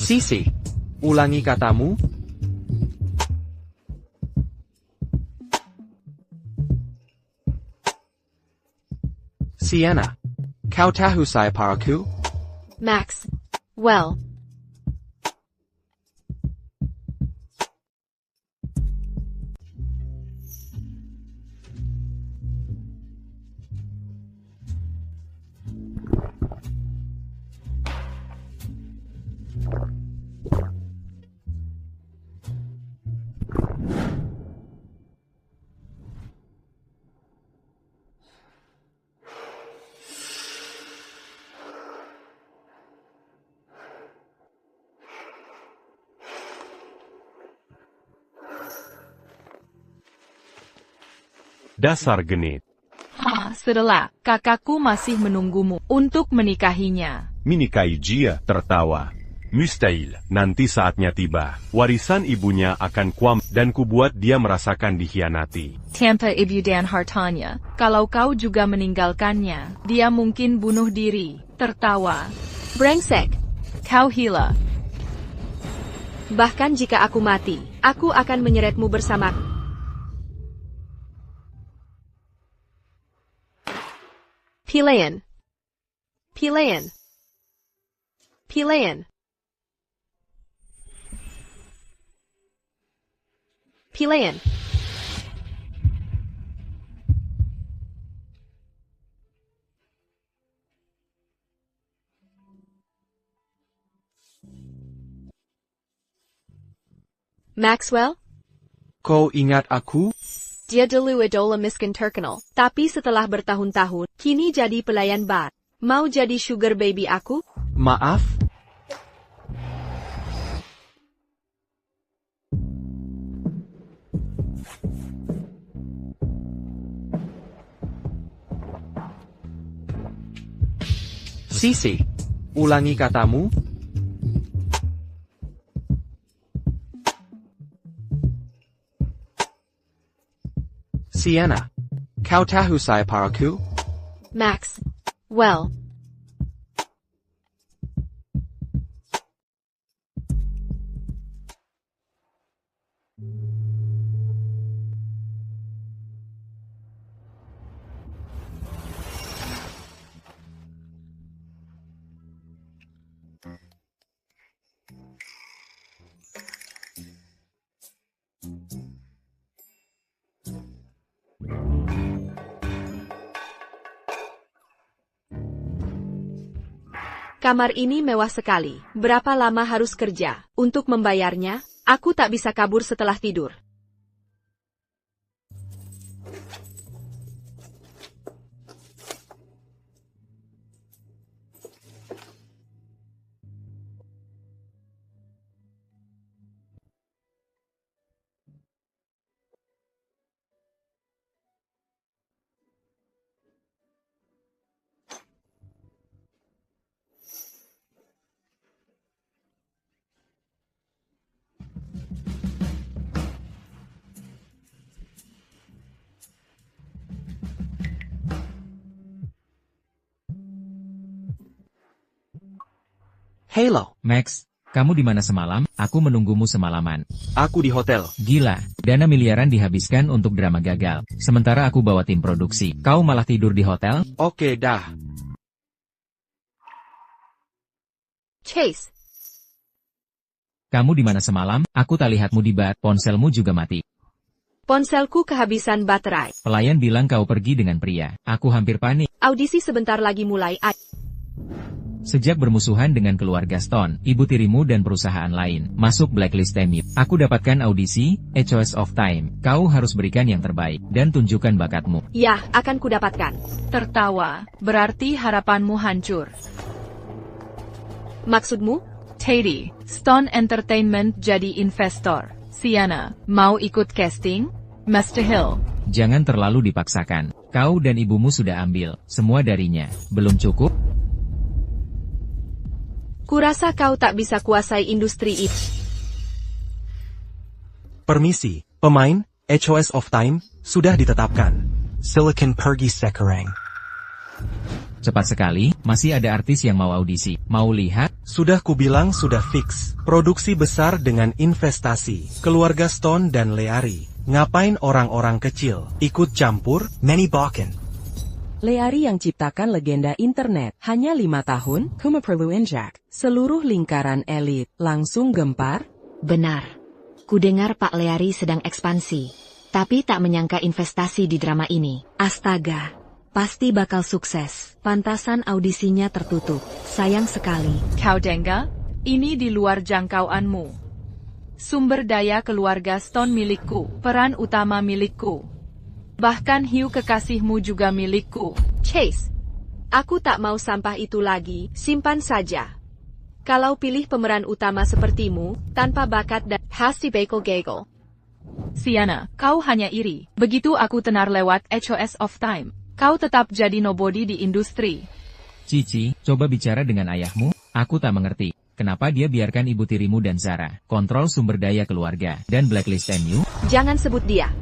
Sisi. Ulangi katamu. Sienna. Kau tahu saya paraku? Max. Well. Dasar genit. Setelah, kakakku masih menunggumu untuk menikahinya. Menikahi dia, tertawa. Mustahil, nanti saatnya tiba. Warisan ibunya akan kuam, dan kubuat dia merasakan dikhianati. Tanpa ibu dan hartanya, kalau kau juga meninggalkannya, dia mungkin bunuh diri. Tertawa. Brengsek. Kau gila. Bahkan jika aku mati, aku akan menyeretmu bersamaku. Pilihan. Pilihan. Pilihan. Pilihan. Maxwell? Kau ingat aku? Dia dulu idola miskin terkenal, tapi setelah bertahun-tahun, kini jadi pelayan bar. Mau jadi sugar baby aku? Maaf? Sisi. Ulangi katamu. Sienna. Kau tahu saya paraku? Max. Well. Kamar ini mewah sekali. Berapa lama harus kerja untuk membayarnya? Aku tak bisa kabur setelah tidur. Halo. Max, kamu di mana semalam? Aku menunggumu semalaman. Aku di hotel. Gila, dana miliaran dihabiskan untuk drama gagal. Sementara aku bawa tim produksi. Kau malah tidur di hotel? Oke dah. Chase. Kamu di mana semalam? Aku tak lihatmu di bar, ponselmu juga mati. Ponselku kehabisan baterai. Pelayan bilang kau pergi dengan pria. Aku hampir panik. Audisi sebentar lagi mulai. Sejak bermusuhan dengan keluarga Stone, ibu tirimu dan perusahaan lain, masuk blacklist Temip. Aku dapatkan audisi, A Choice of Time. Kau harus berikan yang terbaik, dan tunjukkan bakatmu. Ya, akan kudapatkan. Tertawa, berarti harapanmu hancur. Maksudmu? Teddy, Stone Entertainment jadi investor. Sienna, mau ikut casting? Mustahil. Jangan terlalu dipaksakan. Kau dan ibumu sudah ambil semua darinya. Belum cukup? Kurasa kau tak bisa kuasai industri itu. Permisi, pemain, A Choice of Time, sudah ditetapkan. Silicon pergi sekarang. Cepat sekali, masih ada artis yang mau audisi. Mau lihat? Sudah kubilang sudah fix. Produksi besar dengan investasi. Keluarga Stone dan Leari. Ngapain orang-orang kecil ikut campur? Manny Bakken. Leari yang ciptakan legenda internet. Hanya 5 tahun, cuma perlu injak. Seluruh lingkaran elit langsung gempar. Benar. Kudengar Pak Leari sedang ekspansi. Tapi tak menyangka investasi di drama ini. Astaga. Pasti bakal sukses. Pantasan audisinya tertutup. Sayang sekali. Kau Dengga, ini di luar jangkauanmu. Sumber daya keluarga Stone milikku, peran utama milikku. Bahkan hiu kekasihmu juga milikku. Chase, aku tak mau sampah itu lagi, simpan saja. Kalau pilih pemeran utama sepertimu, tanpa bakat dan hasti bagel-gagel. Siana, kau hanya iri. Begitu aku tenar lewat HOS of Time. Kau tetap jadi nobody di industri. Cici, coba bicara dengan ayahmu. Aku tak mengerti. Kenapa dia biarkan ibu tirimu dan Zara kontrol sumber daya keluarga dan blacklist MU? Jangan sebut dia.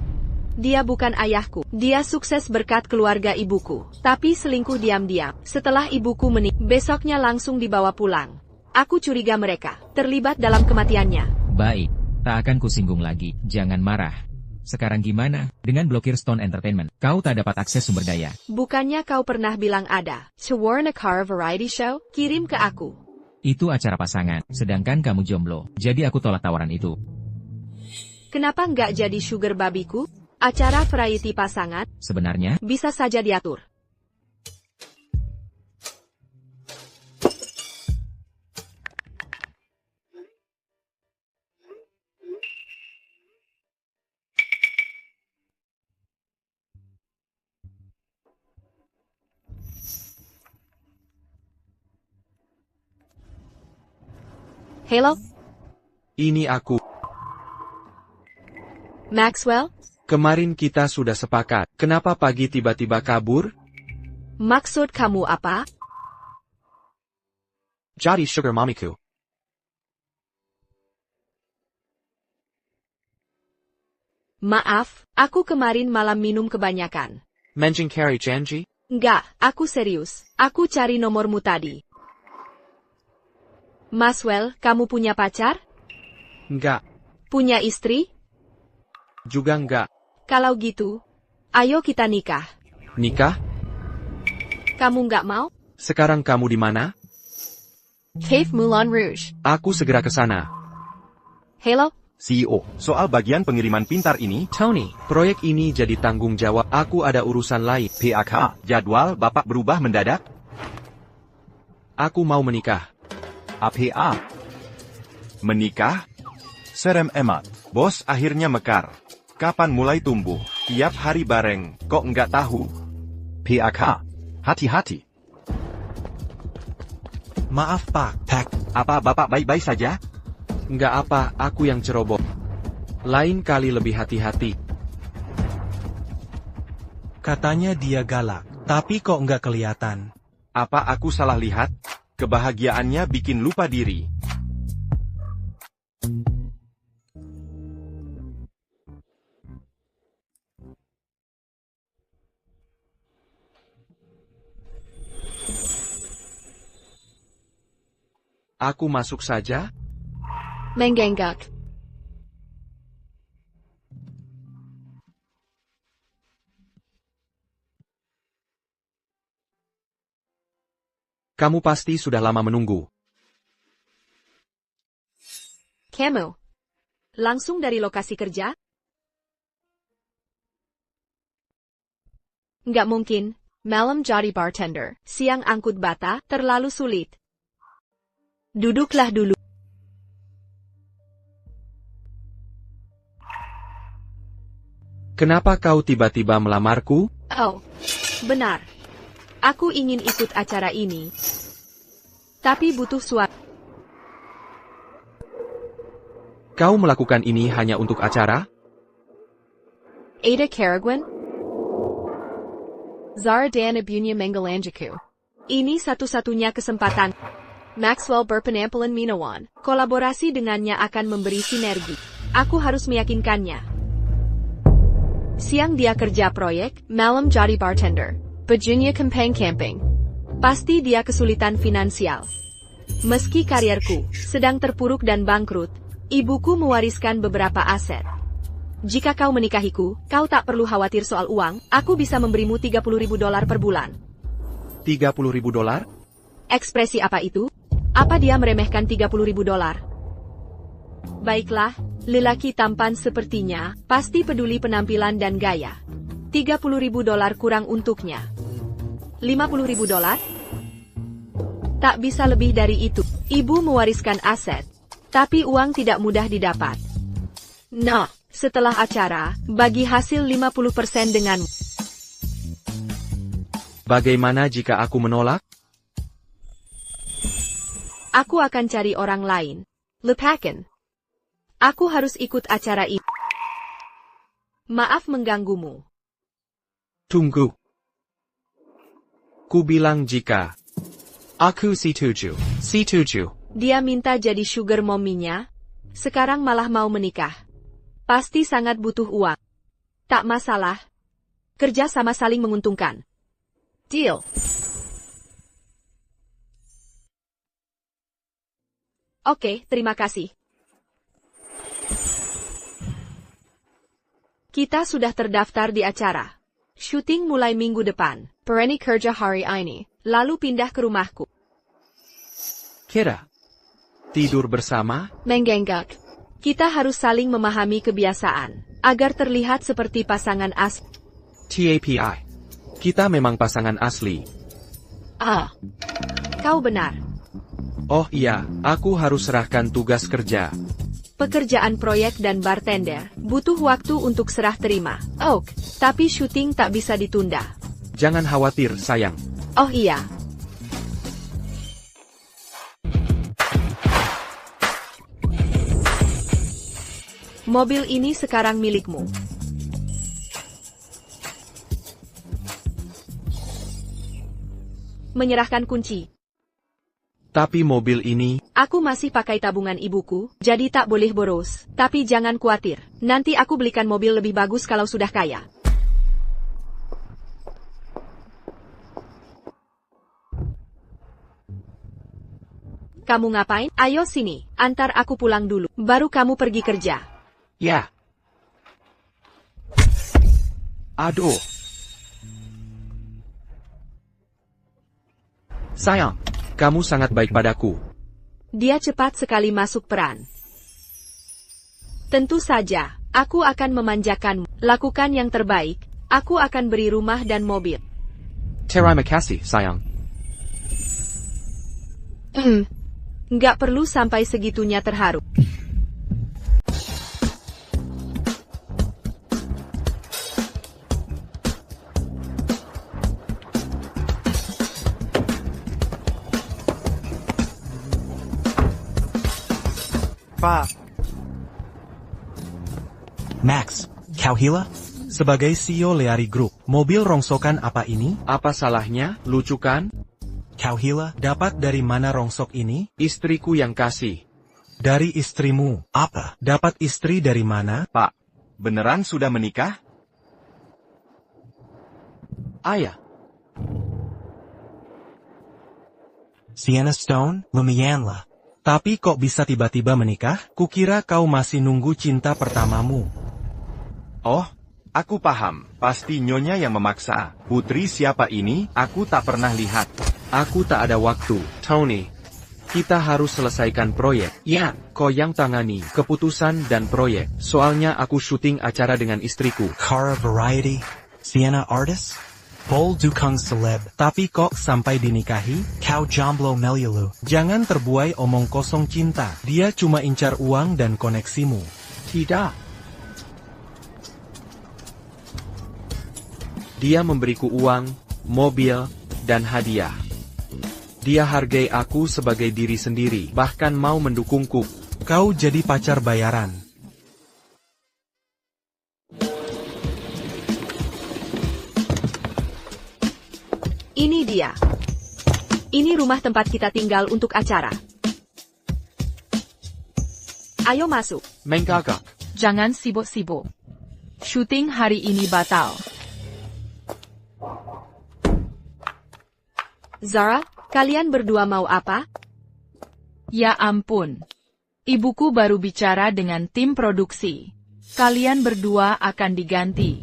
Dia bukan ayahku. Dia sukses berkat keluarga ibuku. Tapi selingkuh diam-diam. Setelah ibuku menikah, besoknya langsung dibawa pulang. Aku curiga mereka terlibat dalam kematiannya. Baik, tak akan kusinggung lagi. Jangan marah. Sekarang gimana? Dengan blokir Stone Entertainment, kau tak dapat akses sumber daya. Bukannya kau pernah bilang ada Warnakar Variety Show? Kirim ke aku. Itu acara pasangan, sedangkan kamu jomblo. Jadi aku tolak tawaran itu. Kenapa nggak jadi sugar babiku? Acara variety pasangan? Sebenarnya, bisa saja diatur. Halo? Ini aku. Maxwell? Kemarin kita sudah sepakat. Kenapa pagi tiba-tiba kabur? Maksud kamu apa? Jadi sugar mamiku. Maaf, aku kemarin malam minum kebanyakan. Menjengkari janji? Enggak, aku serius. Aku cari nomormu tadi. Maxwell, kamu punya pacar? Enggak. Punya istri? Juga enggak. Kalau gitu, ayo kita nikah. Nikah? Kamu nggak mau? Sekarang kamu di mana? Cave Moulin Rouge. Aku segera ke sana. Halo? CEO, soal bagian pengiriman pintar ini, Tony, proyek ini jadi tanggung jawab. Aku ada urusan lain. PAK, jadwal Bapak berubah mendadak? Aku mau menikah. APA. Menikah? Serem emat. Bos akhirnya mekar. Kapan mulai tumbuh? Tiap hari bareng, kok nggak tahu? PAK. Hati-hati. Maaf Pak. Apa Bapak baik-baik saja? Enggak apa, aku yang ceroboh. Lain kali lebih hati-hati. Katanya dia galak, tapi kok nggak kelihatan. Apa aku salah lihat? Kebahagiaannya bikin lupa diri. Aku masuk saja? Mengenggak. Kamu pasti sudah lama menunggu. Kamu? Langsung dari lokasi kerja? Nggak mungkin. Malam jadi bartender, siang angkut bata, terlalu sulit. Duduklah dulu. Kenapa kau tiba-tiba melamarku? Oh, benar. Aku ingin ikut acara ini. Tapi butuh suatu. Kau melakukan ini hanya untuk acara? Ada Karagwan? Zara dan Ibunya Mengalanjaku. Ini satu-satunya kesempatan. Maxwell berpenampilan Minawan. Kolaborasi dengannya akan memberi sinergi. Aku harus meyakinkannya. Siang dia kerja proyek, malam jadi bartender. Bajunya camping. Pasti dia kesulitan finansial. Meski karierku sedang terpuruk dan bangkrut, ibuku mewariskan beberapa aset. Jika kau menikahiku, kau tak perlu khawatir soal uang, aku bisa memberimu $30.000 per bulan. $30.000? Ekspresi apa itu? Apa dia meremehkan $30.000? Baiklah, lelaki tampan sepertinya, pasti peduli penampilan dan gaya. $30.000 kurang untuknya. $50.000? Tak bisa lebih dari itu. Ibu mewariskan aset, tapi uang tidak mudah didapat. Nah, setelah acara, bagi hasil 50% denganmu. Bagaimana jika aku menolak? Aku akan cari orang lain. Lepakan. Aku harus ikut acara ini. Maaf mengganggumu. Tunggu. Ku bilang jika. Aku setuju. Dia minta jadi sugar mommy-nya. Sekarang malah mau menikah. Pasti sangat butuh uang. Tak masalah. Kerja sama saling menguntungkan. Deal. Oke, terima kasih. Kita sudah terdaftar di acara. Syuting mulai minggu depan. Pereni kerja hari ini. Lalu pindah ke rumahku. Kira. Tidur bersama? Mengenggak. Kita harus saling memahami kebiasaan, agar terlihat seperti pasangan asli. TAPI. Kita memang pasangan asli. Ah. Kau benar. Oh iya, aku harus serahkan tugas kerja. Pekerjaan proyek dan bartender, butuh waktu untuk serah terima. Oh, tapi syuting tak bisa ditunda. Jangan khawatir, sayang. Oh iya. Mobil ini sekarang milikmu. Menyerahkan kunci. Tapi mobil ini... Aku masih pakai tabungan ibuku, jadi tak boleh boros. Tapi jangan khawatir, nanti aku belikan mobil lebih bagus kalau sudah kaya. Kamu ngapain? Ayo sini, antar aku pulang dulu, baru kamu pergi kerja. Ya. Aduh. Sayang, kamu sangat baik padaku. Dia cepat sekali masuk peran. Tentu saja, aku akan memanjakanmu. Lakukan yang terbaik, aku akan beri rumah dan mobil. Terima kasih, sayang. Nggak perlu sampai segitunya terharu. Pak. Max, Kauhila? Sebagai CEO Leari Group, mobil rongsokan apa ini? Apa salahnya? Lucu kan? Kauhila, dapat dari mana rongsok ini? Istriku yang kasih. Dari istrimu. Apa? Dapat istri dari mana? Pak, beneran sudah menikah? Ayah. Sienna Stone, lumayanlah. Tapi kok bisa tiba-tiba menikah? Kukira kau masih nunggu cinta pertamamu. Oh, aku paham. Pasti nyonya yang memaksa. Putri siapa ini? Aku tak pernah lihat. Aku tak ada waktu, Tony. Kita harus selesaikan proyek. Ya, kau yang tangani keputusan dan proyek. Soalnya aku syuting acara dengan istriku. Cara Variety, Sienna Artist, Paul Dukang Celeb. Tapi kok sampai dinikahi? Kau jomblo melilu. Jangan terbuai omong kosong cinta. Dia cuma incar uang dan koneksimu. Tidak. Dia memberiku uang, mobil, dan hadiah. Dia hargai aku sebagai diri sendiri, bahkan mau mendukungku. Kau jadi pacar bayaran. Ini dia. Ini rumah tempat kita tinggal untuk acara. Ayo masuk. Menggagak. Jangan sibuk-sibuk. Syuting hari ini batal. Zara, kalian berdua mau apa? Ya ampun. Ibuku baru bicara dengan tim produksi. Kalian berdua akan diganti.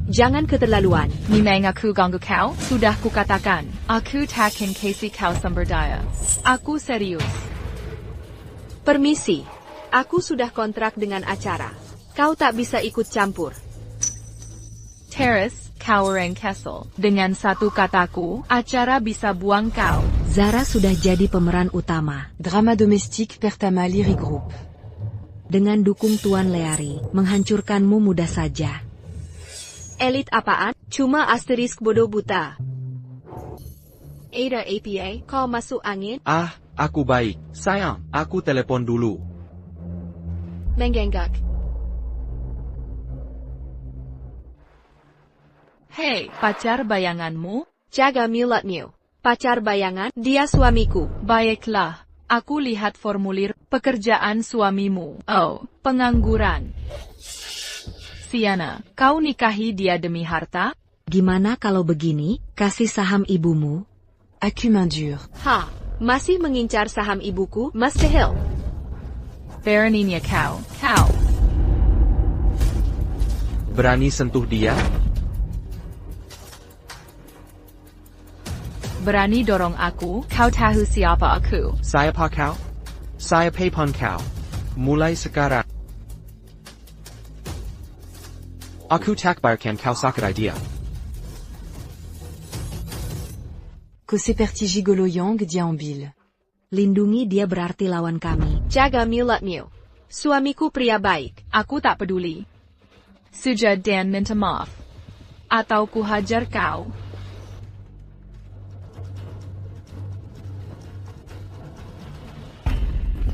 Jangan keterlaluan. Memang aku ganggu kau? Sudah kukatakan, aku takkan kasih kau sumber daya. Aku serius. Permisi. Aku sudah kontrak dengan acara. Kau tak bisa ikut campur. Terrace, kau orang kesel. Dengan satu kataku, acara bisa buang kau. Zara sudah jadi pemeran utama. Drama domestique Pertama Lyric Group. Dengan dukung Tuan Leari, menghancurkanmu mudah saja. Elit apaan? Cuma asterisk bodoh buta. Ada APA, kau masuk angin? Ah, aku baik. Sayang, aku telepon dulu. Mengenggak. Hei, pacar bayanganmu? Jaga mulutmu. Pacar bayangan, dia suamiku. Baiklah, aku lihat formulir pekerjaan suamimu. Oh, pengangguran. Sienna, kau nikahi dia demi harta? Gimana kalau begini, kasih saham ibumu? Aku main dure. Ha, masih mengincar saham ibuku, mustahil. Beraninya kau. Berani sentuh dia? Berani dorong aku, kau tahu siapa aku. Saya pa kau? Saya paypon kau. Mulai sekarang. Aku tak biarkan kau sakit dia. Que seperti gigolo yang diambil. Lindungi dia berarti lawan kami. Jaga mulutmu. Suamiku pria baik. Aku tak peduli. Sudah dan minta maaf. Atau ku hajar kau.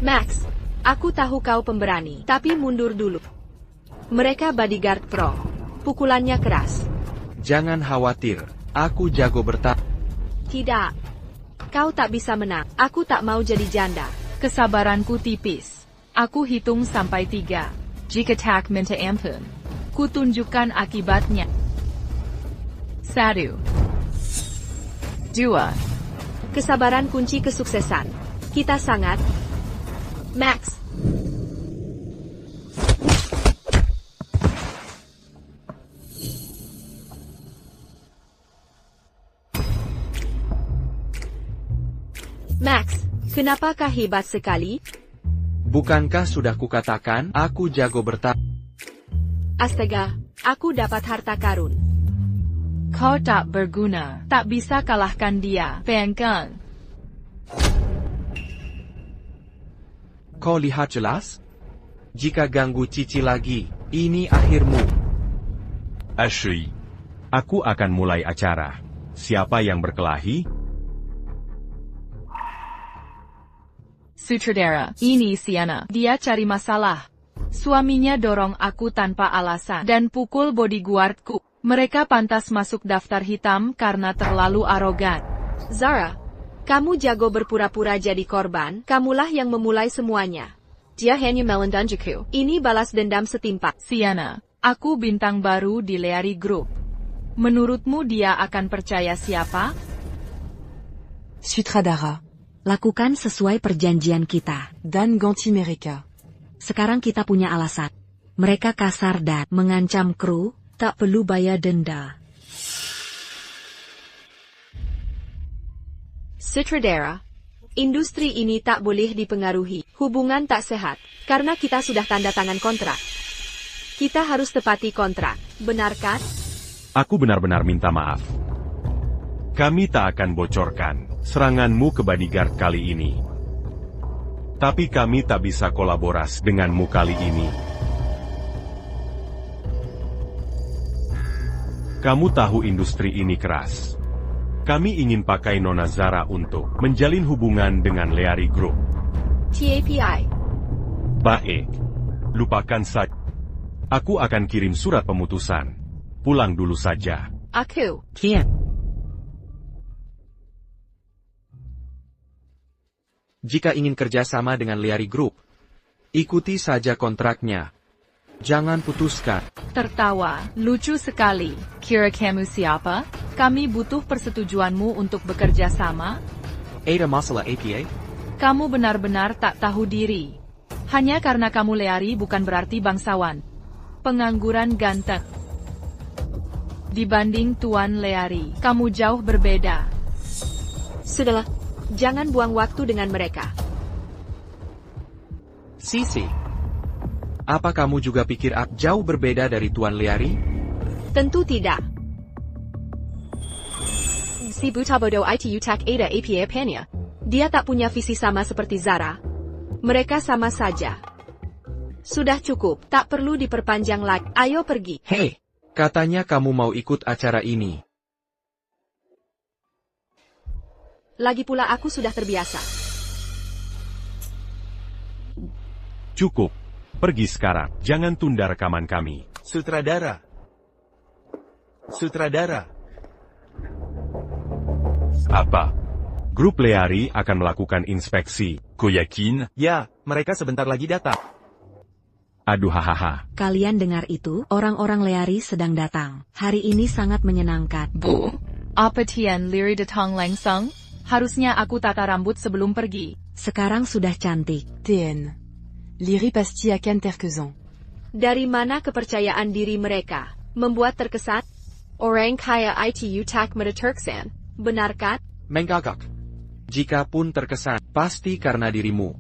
Max, aku tahu kau pemberani, tapi mundur dulu. Mereka bodyguard pro. Pukulannya keras. Jangan khawatir, aku jago bertahan. Tidak. Kau tak bisa menang. Aku tak mau jadi janda. Kesabaranku tipis. Aku hitung sampai 3. Jika tak minta ampun, ku tunjukkan akibatnya. 1, 2. Kesabaran kunci kesuksesan. Kita sangat... Max. Max, kenapakah hebat sekali? Bukankah sudah kukatakan, aku jago bertahan? Astaga, aku dapat harta karun. Kau tak berguna, tak bisa kalahkan dia, Bangkang. Kau lihat jelas? Jika ganggu Cici lagi, ini akhirmu. Ashley, aku akan mulai acara. Siapa yang berkelahi? Sutradara, ini Sienna. Dia cari masalah. Suaminya dorong aku tanpa alasan dan pukul bodyguardku. Mereka pantas masuk daftar hitam karena terlalu arogan. Zara, kamu jago berpura-pura jadi korban, kamulah yang memulai semuanya. Dia hanya melendanjiku. Ini balas dendam setimpal. Sienna, aku bintang baru di Leari Group. Menurutmu dia akan percaya siapa? Sutradara. Lakukan sesuai perjanjian kita. Dan ganti mereka. Sekarang kita punya alasan. Mereka kasar dan mengancam kru, tak perlu bayar denda. Sutradara, industri ini tak boleh dipengaruhi. Hubungan tak sehat, karena kita sudah tanda tangan kontrak. Kita harus tepati kontrak, benar kan? Aku benar-benar minta maaf. Kami tak akan bocorkan seranganmu ke bodyguard kali ini. Tapi kami tak bisa kolaborasi denganmu kali ini. Kamu tahu industri ini keras. Kami ingin pakai Nona Zara untuk menjalin hubungan dengan Leari Group. TAPI. Baik. Lupakan saja. Aku akan kirim surat pemutusan. Pulang dulu saja. Aku. Kian. Jika ingin kerjasama dengan Leari Group, ikuti saja kontraknya. Jangan putuskan. Tertawa, lucu sekali. Kira kamu siapa? Kami butuh persetujuanmu untuk bekerja sama. Ada masalah APA? Kamu benar-benar tak tahu diri. Hanya karena kamu Leari bukan berarti bangsawan. Pengangguran ganteng. Dibanding Tuan Leari, kamu jauh berbeda. Sudahlah, jangan buang waktu dengan mereka. Sisi. Apa kamu juga pikir aku jauh berbeda dari Tuan Leari? Tentu tidak. Si Butabodo itu tak ada apa apanya. Dia tak punya visi sama seperti Zara. Mereka sama saja. Sudah cukup, tak perlu diperpanjang lagi. Ayo pergi. Hei, katanya kamu mau ikut acara ini. Lagi pula aku sudah terbiasa. Cukup. Pergi sekarang. Jangan tunda rekaman kami. Sutradara. Sutradara. Apa? Grup Leari akan melakukan inspeksi. Kau yakin? Ya, mereka sebentar lagi datang. Aduh hahaha. Kalian dengar itu? Orang-orang Leari sedang datang. Hari ini sangat menyenangkan. Bu, apa Tian Leari datang langsung? Harusnya aku tata rambut sebelum pergi. Sekarang sudah cantik. TN. Leari pasti akan terkesan. Dari mana kepercayaan diri mereka? Membuat terkesan? Orang kaya itu tak terkesan. Benarkah? Menggagak. Jikapun terkesan, pasti karena dirimu.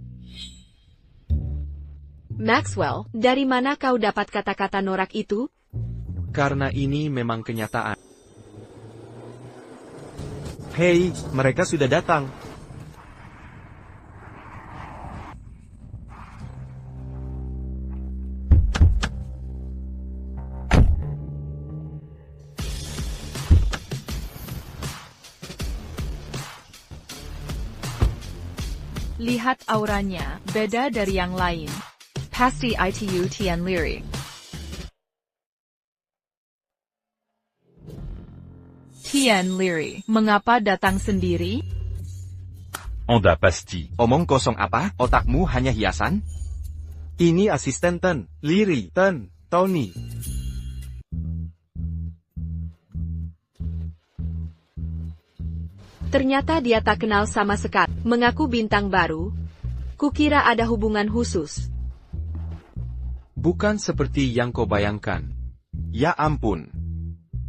Maxwell, dari mana kau dapat kata-kata norak itu? Karena ini memang kenyataan. Hei, mereka sudah datang. Lihat auranya, beda dari yang lain. Pasti itu Tian Leari. Tian Leari, mengapa datang sendiri? Anda pasti. Omong kosong apa? Otakmu hanya hiasan? Ini asisten Ten, Leari, Ten, Tony. Ternyata dia tak kenal sama sekali. Mengaku bintang baru. Kukira ada hubungan khusus. Bukan seperti yang kau bayangkan. Ya ampun.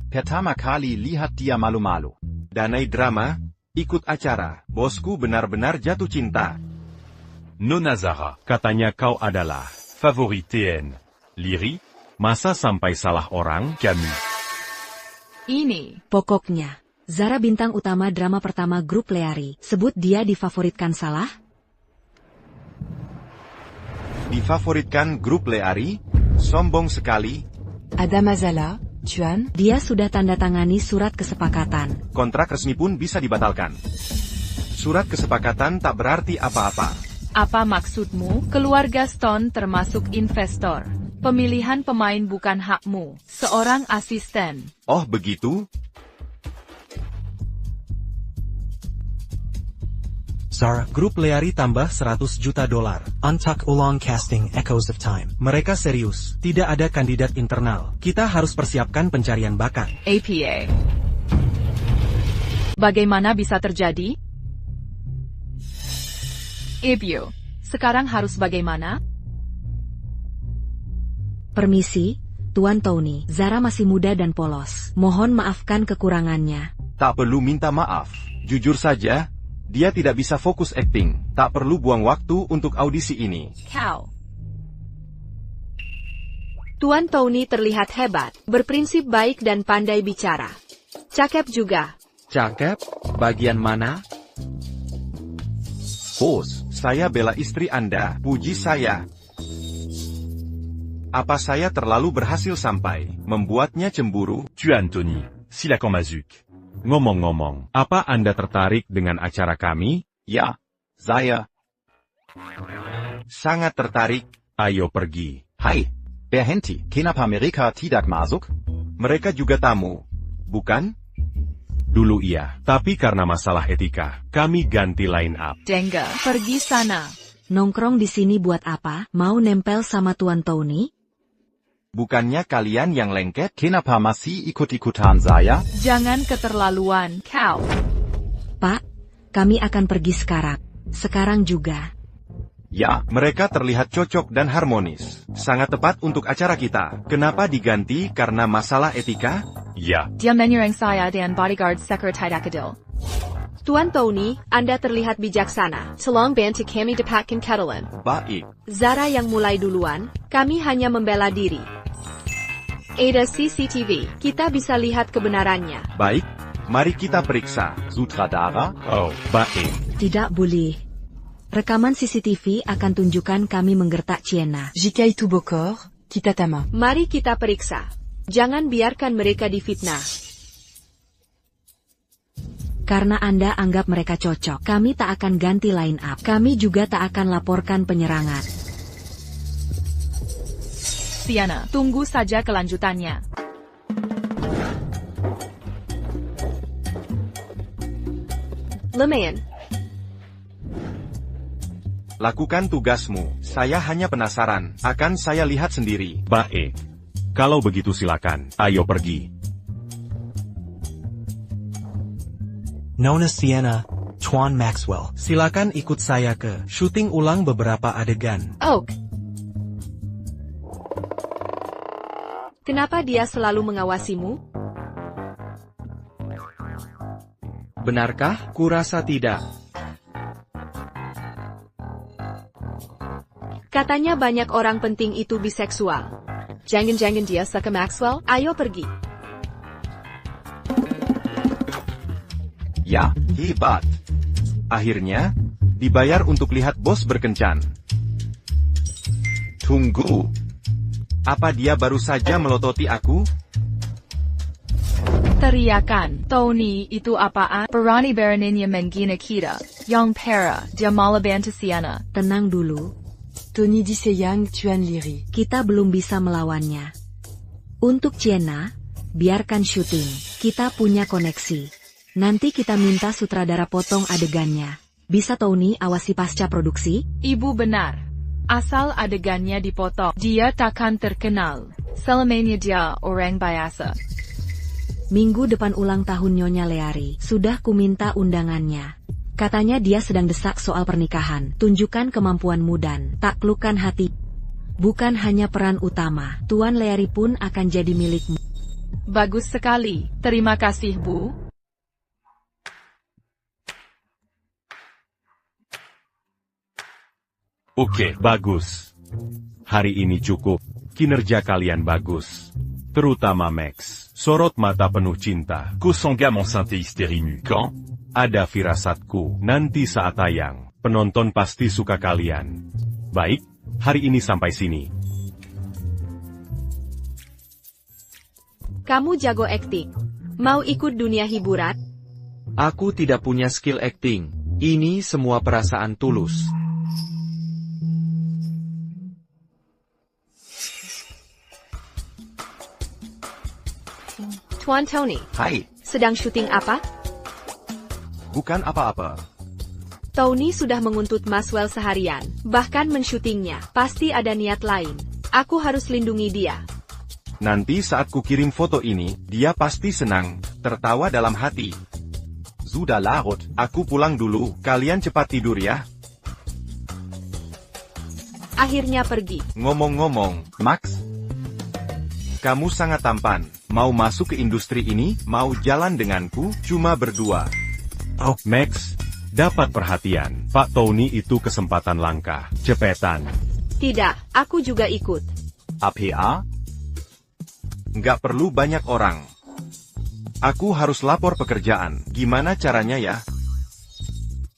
Pertama kali lihat dia malu-malu. Danai drama, ikut acara. Bosku benar-benar jatuh cinta. Nona Zara, katanya kau adalah favorit Tian Leari. Masa sampai salah orang, kami? Ini. Pokoknya, Zara bintang utama drama pertama grup Leari. Sebut dia difavoritkan salah? Difavoritkan grup Leari? Sombong sekali. Ada masalah, Tuan? Dia sudah tanda tangani surat kesepakatan. Kontrak resmi pun bisa dibatalkan. Surat kesepakatan tak berarti apa-apa. Apa maksudmu? Keluarga Stone termasuk investor. Pemilihan pemain bukan hakmu. Seorang asisten. Oh begitu? Zara, grup Leari tambah $100 juta. Untuck ulang casting Echoes of Time. Mereka serius, tidak ada kandidat internal. Kita harus persiapkan pencarian bakat. APA. Bagaimana bisa terjadi? Ebio, sekarang harus bagaimana? Permisi, Tuan Tony. Zara masih muda dan polos. Mohon maafkan kekurangannya. Tak perlu minta maaf. Jujur saja, dia tidak bisa fokus acting. Tak perlu buang waktu untuk audisi ini. Kau. Tuan Tony terlihat hebat, berprinsip baik dan pandai bicara. Cakep juga. Cakep? Bagian mana? Bos, saya bela istri Anda. Puji saya. Apa saya terlalu berhasil sampai membuatnya cemburu? Tuan Tony, silakan masuk. Ngomong-ngomong, apa Anda tertarik dengan acara kami? Ya, saya sangat tertarik. Ayo pergi. Hai, berhenti. Kenapa mereka tidak masuk? Mereka juga tamu, bukan? Dulu iya, tapi karena masalah etika, kami ganti line up. Dengga, pergi sana. Nongkrong di sini buat apa? Mau nempel sama Tuan Tony? Bukannya kalian yang lengket? Kenapa masih ikut-ikutan saya? Jangan keterlaluan, kau. Pak, kami akan pergi sekarang. Sekarang juga. Ya, mereka terlihat cocok dan harmonis. Sangat tepat untuk acara kita. Kenapa diganti karena masalah etika? Ya, Dia menyerang saya dan bodyguard Sekretariat Akadil. Tuan Tony, Anda terlihat bijaksana. Tolong bantu kami dapatkan Catalan. Baik. Zara yang mulai duluan, kami hanya membela diri. Ada CCTV, kita bisa lihat kebenarannya. Baik, mari kita periksa. Sutradara? oh, baik. Tidak boleh. Rekaman CCTV akan tunjukkan kami menggertak Chiena. Jika itu bokor, kita tama. Mari kita periksa. Jangan biarkan mereka difitnah. Karena Anda anggap mereka cocok, kami tak akan ganti line up. Kami juga tak akan laporkan penyerangan. Sienna, tunggu saja kelanjutannya. Lumayan. Lakukan tugasmu. Saya hanya penasaran. Akan saya lihat sendiri. Baik. Kalau begitu silakan, ayo pergi. Nona Sienna, Tuan Maxwell. Silakan ikut saya ke syuting ulang beberapa adegan. Oak. Kenapa dia selalu mengawasimu? Benarkah? Kurasa tidak. Katanya banyak orang penting itu biseksual. Jangan-jangan dia suka Maxwell? Ayo pergi. Ya, hebat. Akhirnya, dibayar untuk lihat bos berkencan. Tunggu. Apa dia baru saja melototi aku? Teriakan, Tony, itu apaan? Berani beraninya menghina kita. Yang pera, dia malah bantu Sienna. Tenang dulu. Tony disayang Tuan Liri. Kita belum bisa melawannya. Untuk Chiena, biarkan syuting. Kita punya koneksi. Nanti kita minta sutradara potong adegannya. Bisa Tony awasi pasca produksi? Ibu benar. Asal adegannya dipotong, dia takkan terkenal. Selamanya dia orang biasa. Minggu depan ulang tahun Nyonya Leari. Sudah kuminta undangannya. Katanya dia sedang desak soal pernikahan. Tunjukkan kemampuanmu dan taklukkan hati. Bukan hanya peran utama, Tuan Leari pun akan jadi milikmu. Bagus sekali. Terima kasih, Bu. Oke, bagus. Hari ini cukup. Kinerja kalian bagus. Terutama Max. Sorot mata penuh cinta. Kosongga enceinte hystérique quand? Ada firasatku. Nanti saat tayang, penonton pasti suka kalian. Baik, hari ini sampai sini. Kamu jago akting. Mau ikut dunia hiburan? Aku tidak punya skill acting. Ini semua perasaan tulus. Tuan Tony, Hai, sedang syuting apa? bukan apa-apa. Tony sudah menguntut Maxwell seharian, bahkan mensyutingnya. Pasti ada niat lain. Aku harus lindungi dia. Nanti saat ku kirim foto ini, dia pasti senang, tertawa dalam hati. Sudah larut. Aku pulang dulu, kalian cepat tidur ya. Akhirnya pergi. Ngomong-ngomong, Max? kamu sangat tampan. Mau masuk ke industri ini? Mau jalan denganku? Cuma berdua. Oh, Max, dapat perhatian. Pak Tony itu kesempatan langka. Cepetan. Tidak, aku juga ikut. APA? Nggak perlu banyak orang. Aku harus lapor pekerjaan. Gimana caranya ya?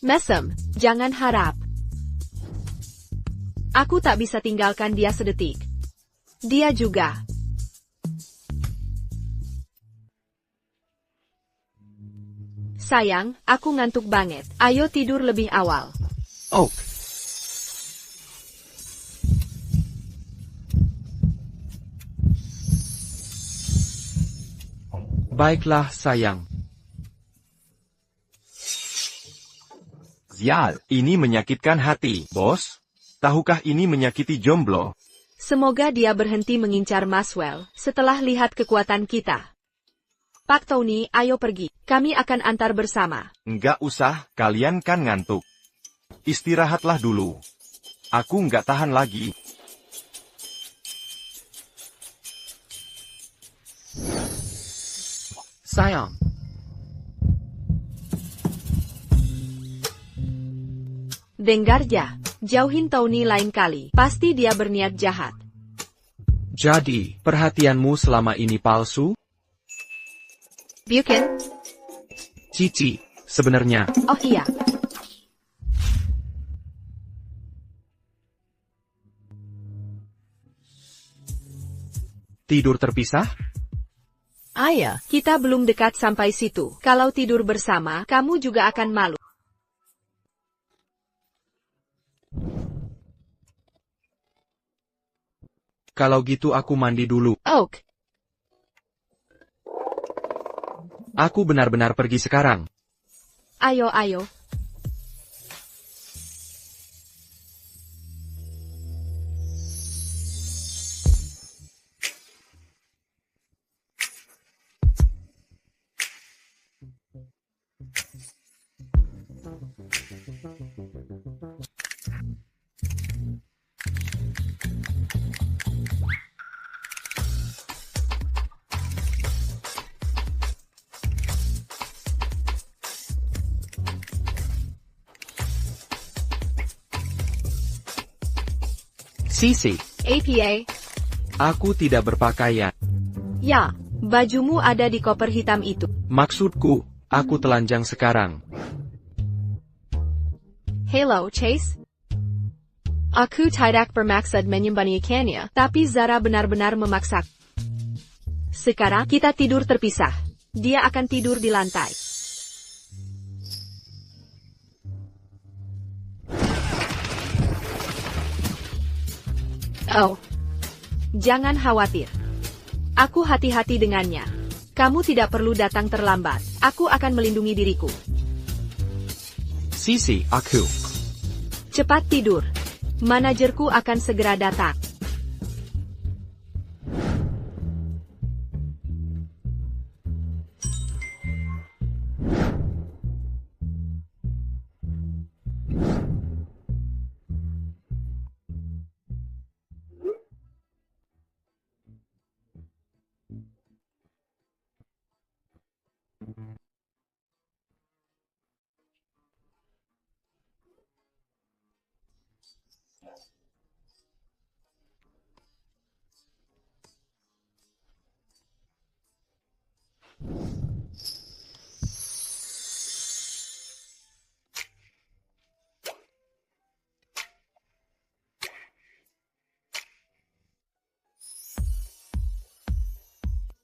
Mesem, jangan harap. Aku tak bisa tinggalkan dia sedetik. Dia juga. Sayang, aku ngantuk banget. Ayo tidur lebih awal. Oh, Baiklah, sayang. sial, ini menyakitkan hati, bos. Tahukah ini menyakiti jomblo? Semoga dia berhenti mengincar Maswell setelah lihat kekuatan kita. Pak Tony, ayo pergi. Kami akan antar bersama. Nggak usah, kalian kan ngantuk. Istirahatlah dulu. Aku nggak tahan lagi. Sayang. Dengarja, jauhin Tony lain kali. Pasti dia berniat jahat. Jadi, perhatianmu selama ini palsu? Bukan? Cici, sebenarnya. Oh iya. Tidur terpisah? Ayah, kita belum dekat sampai situ. Kalau tidur bersama, kamu juga akan malu. Kalau gitu aku mandi dulu. Oak. Aku benar-benar pergi sekarang. Ayo, ayo. Sisi, APA. aku tidak berpakaian. Ya, bajumu ada di koper hitam itu. Maksudku, aku telanjang sekarang. Hello, Chase. Aku tidak bermaksud menyembunyikannya, tapi Zara benar-benar memaksa. Sekarang kita tidur terpisah. Dia akan tidur di lantai. Oh. Jangan khawatir. Aku hati-hati dengannya. Kamu tidak perlu datang terlambat. Aku akan melindungi diriku. Sisi, aku. Cepat tidur. Manajerku akan segera datang.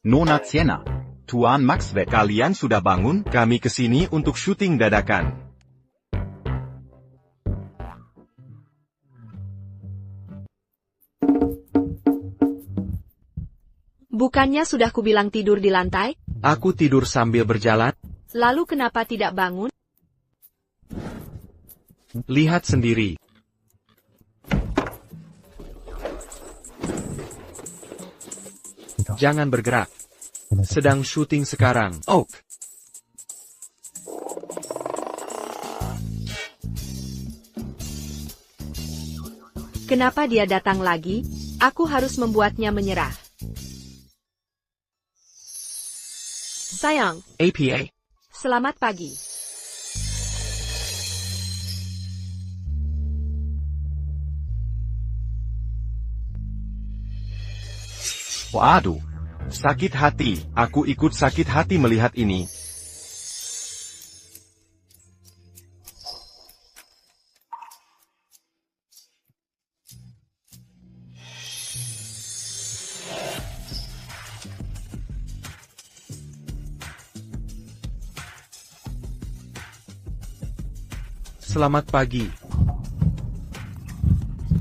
Nona Sienna. Tuan Maxwell. Kalian sudah bangun? Kami kesini untuk syuting dadakan. Bukannya sudah kubilang tidur di lantai? Aku tidur sambil berjalan. Lalu kenapa tidak bangun? Lihat sendiri. Jangan bergerak. Sedang syuting sekarang. Oak. Kenapa dia datang lagi? Aku harus membuatnya menyerah. Sayang. APA. Selamat pagi. Waduh. Sakit hati. Aku ikut sakit hati melihat ini. Selamat pagi.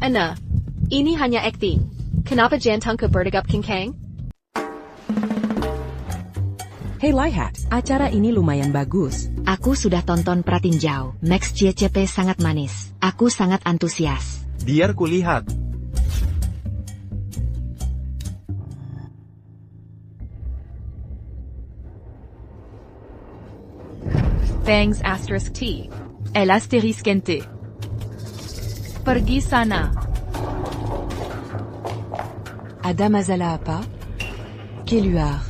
Anna, ini hanya acting. Kenapa jantung ke berdegap King? Hey Lihat, acara ini lumayan bagus. Aku sudah tonton Pratinjau. Max CCP sangat manis. Aku sangat antusias. Biar kulihat. Thanks *T. El asterisque. Pergi sana. Ada masalah apa? Keluar.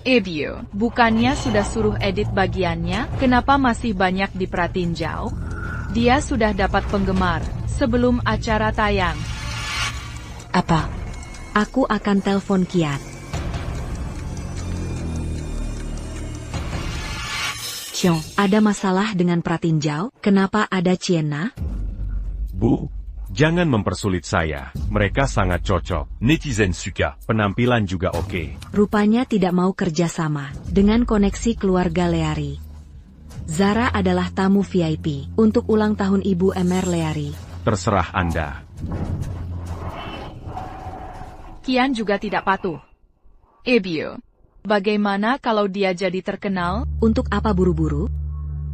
Ebio, bukannya sudah suruh edit bagiannya, kenapa masih banyak diperhatinjau? Dia sudah dapat penggemar, sebelum acara tayang. Apa? Aku akan telepon Kiat. Xiong, ada masalah dengan pratinjau? Kenapa ada Ciena? Bu, jangan mempersulit saya. Mereka sangat cocok. Netizen suka. Penampilan juga oke. Rupanya tidak mau kerjasama dengan koneksi keluarga Leari. Zara adalah tamu VIP untuk ulang tahun Ibu Emer Leari. Terserah Anda. Kian juga tidak patuh. Ebio, bagaimana kalau dia jadi terkenal? Untuk apa buru-buru?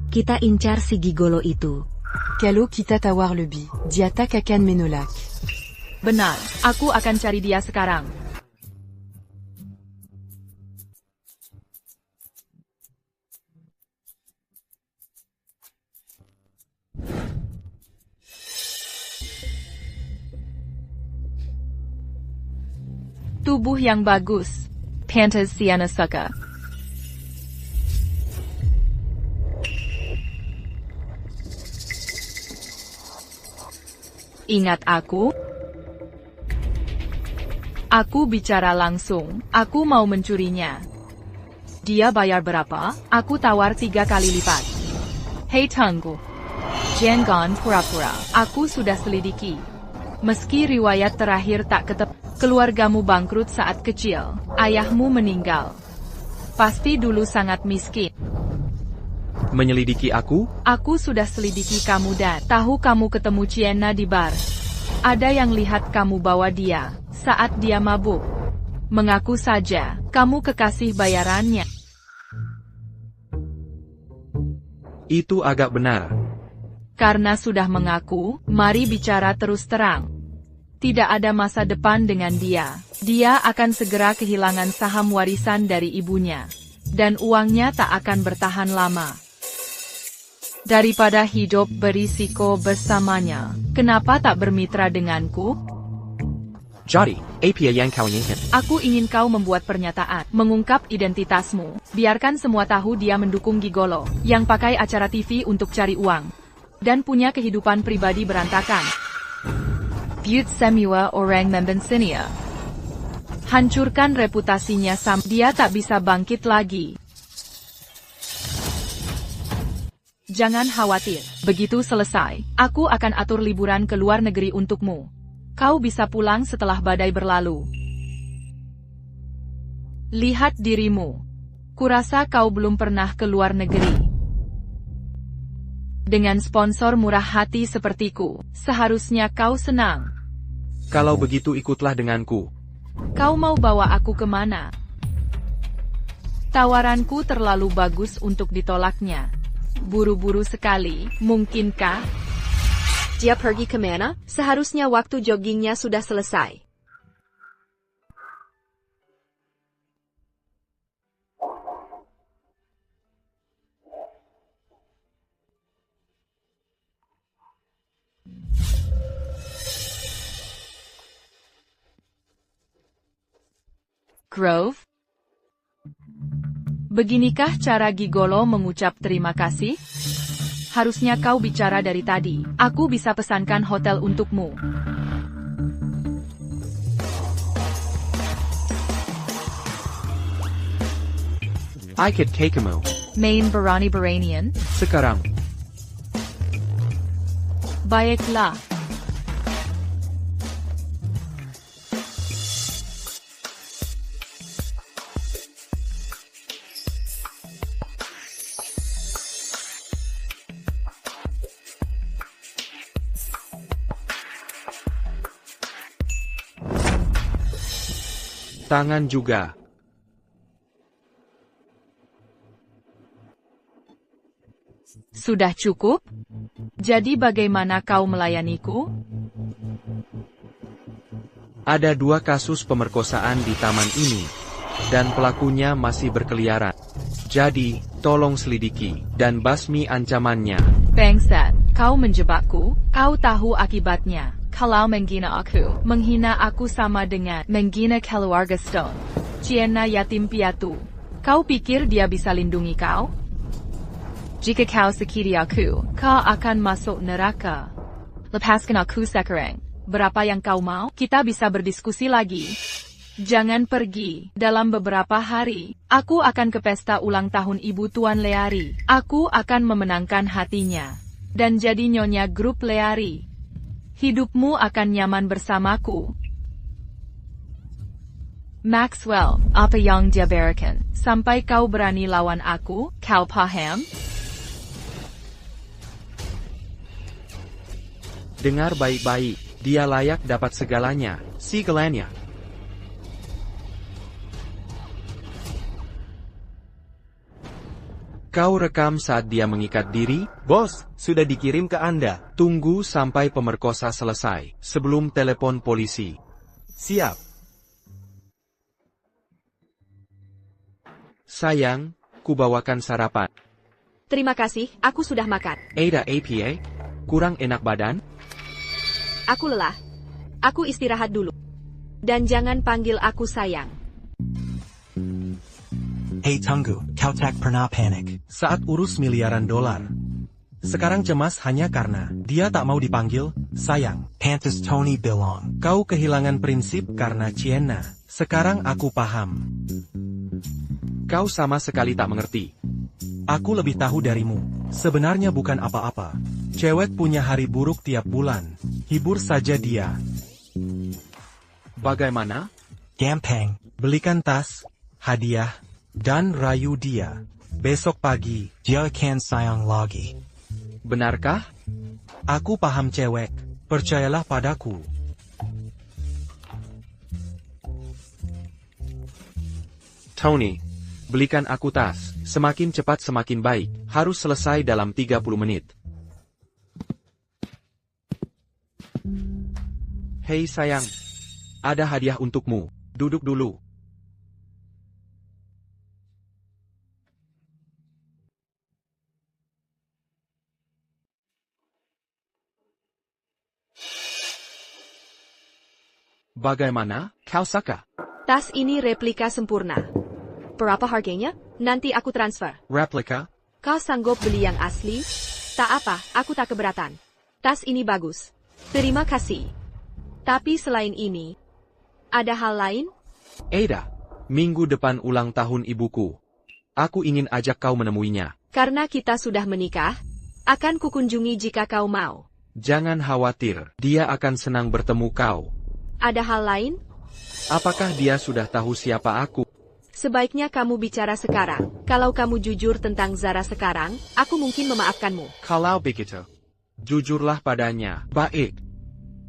Kita incar si gigolo itu. Kalau kita tawar lebih, dia tak akan menolak. Benar, aku akan cari dia sekarang. Tubuh yang bagus. Pantas Siana suka. Ingat aku? Aku bicara langsung, aku mau mencurinya. Dia bayar berapa? Aku tawar 3 kali lipat. Hei tunggu. Jangan pura-pura, aku sudah selidiki. Meski riwayat terakhir tak ketep, keluargamu bangkrut saat kecil, ayahmu meninggal. Pasti dulu sangat miskin. Menyelidiki aku? Aku sudah selidiki kamu dan tahu kamu ketemu Ciena di bar. Ada yang lihat kamu bawa dia saat dia mabuk. Mengaku saja, kamu kekasih bayarannya. Itu agak benar. Karena sudah mengaku, mari bicara terus terang. Tidak ada masa depan dengan dia. Dia akan segera kehilangan saham warisan dari ibunya. Dan uangnya tak akan bertahan lama. Daripada hidup berisiko bersamanya, kenapa tak bermitra denganku? Jadi, apa yang kau inginkan? Aku ingin kau membuat pernyataan, mengungkap identitasmu. Biarkan semua tahu dia mendukung gigolo, yang pakai acara TV untuk cari uang. Dan punya kehidupan pribadi berantakan. Buat semua orang membensinya. Hancurkan reputasinya dia tak bisa bangkit lagi. Jangan khawatir, begitu selesai, aku akan atur liburan ke luar negeri untukmu. Kau bisa pulang setelah badai berlalu. Lihat dirimu. Kurasa kau belum pernah ke luar negeri. Dengan sponsor murah hati sepertiku, seharusnya kau senang. Kalau begitu ikutlah denganku. Kau mau bawa aku kemana? Tawaranku terlalu bagus untuk ditolaknya. Buru-buru sekali, mungkinkah? Dia pergi kemana? Seharusnya waktu joggingnya sudah selesai. Grove? Beginikah cara gigolo mengucap terima kasih? Harusnya kau bicara dari tadi. Aku bisa pesankan hotel untukmu. I could take kamu. Main Barani-Baranian? Sekarang. Baiklah. Tangan juga. Sudah cukup? Jadi bagaimana kau melayaniku? Ada 2 kasus pemerkosaan di taman ini. Dan pelakunya masih berkeliaran. Jadi, tolong selidiki, dan basmi ancamannya. Bangsat, kau menjebakku, kau tahu akibatnya. Kalau menghina aku sama dengan menghina keluarga Stone. Ciena yatim piatu. Kau pikir dia bisa lindungi kau? Jika kau sakiti aku, kau akan masuk neraka. Lepaskan aku sekarang. Berapa yang kau mau? Kita bisa berdiskusi lagi. Jangan pergi. Dalam beberapa hari, aku akan ke pesta ulang tahun Ibu Tuan Leari. Aku akan memenangkan hatinya. Dan jadi nyonya grup Leari. Hidupmu akan nyaman bersamaku. Maxwell, apa yang dia berikan? Sampai kau berani lawan aku, kau paham? Dengar baik-baik, dia layak dapat segalanya, segalanya. Kau rekam saat dia mengikat diri? Bos, sudah dikirim ke Anda. Tunggu sampai pemerkosa selesai, sebelum telepon polisi. Siap. Sayang, kubawakan sarapan. Terima kasih, aku sudah makan. Ada APA? Kurang enak badan? Aku lelah. Aku istirahat dulu. Dan jangan panggil aku sayang. Hey Tunggu, kau tak pernah panik saat urus miliaran dolar. Sekarang cemas hanya karena dia tak mau dipanggil sayang. Pantes Tony bilang, kau kehilangan prinsip karena Ciena. Sekarang aku paham. Kau sama sekali tak mengerti. Aku lebih tahu darimu. Sebenarnya bukan apa-apa. Cewek punya hari buruk tiap bulan. Hibur saja dia. Bagaimana? Gampang. Belikan tas, hadiah, dan rayu dia. Besok pagi, dia akan sayang lagi. Benarkah? Aku paham cewek. Percayalah padaku. Tony, belikan aku tas. Semakin cepat semakin baik. Harus selesai dalam 30 menit. Hei sayang. Ada hadiah untukmu. Duduk dulu. Bagaimana, kau suka? Tas ini replika sempurna. Berapa harganya? Nanti aku transfer. Replika? Kau sanggup beli yang asli? Tak apa, aku tak keberatan. Tas ini bagus. Terima kasih. Tapi selain ini, ada hal lain? Ada. Minggu depan ulang tahun ibuku. Aku ingin ajak kau menemuinya. Karena kita sudah menikah, akan kukunjungi jika kau mau. Jangan khawatir, dia akan senang bertemu kau. Ada hal lain? Apakah dia sudah tahu siapa aku? Sebaiknya kamu bicara sekarang. Kalau kamu jujur tentang Zara sekarang, aku mungkin memaafkanmu. Kalau begitu, jujurlah padanya. Baik.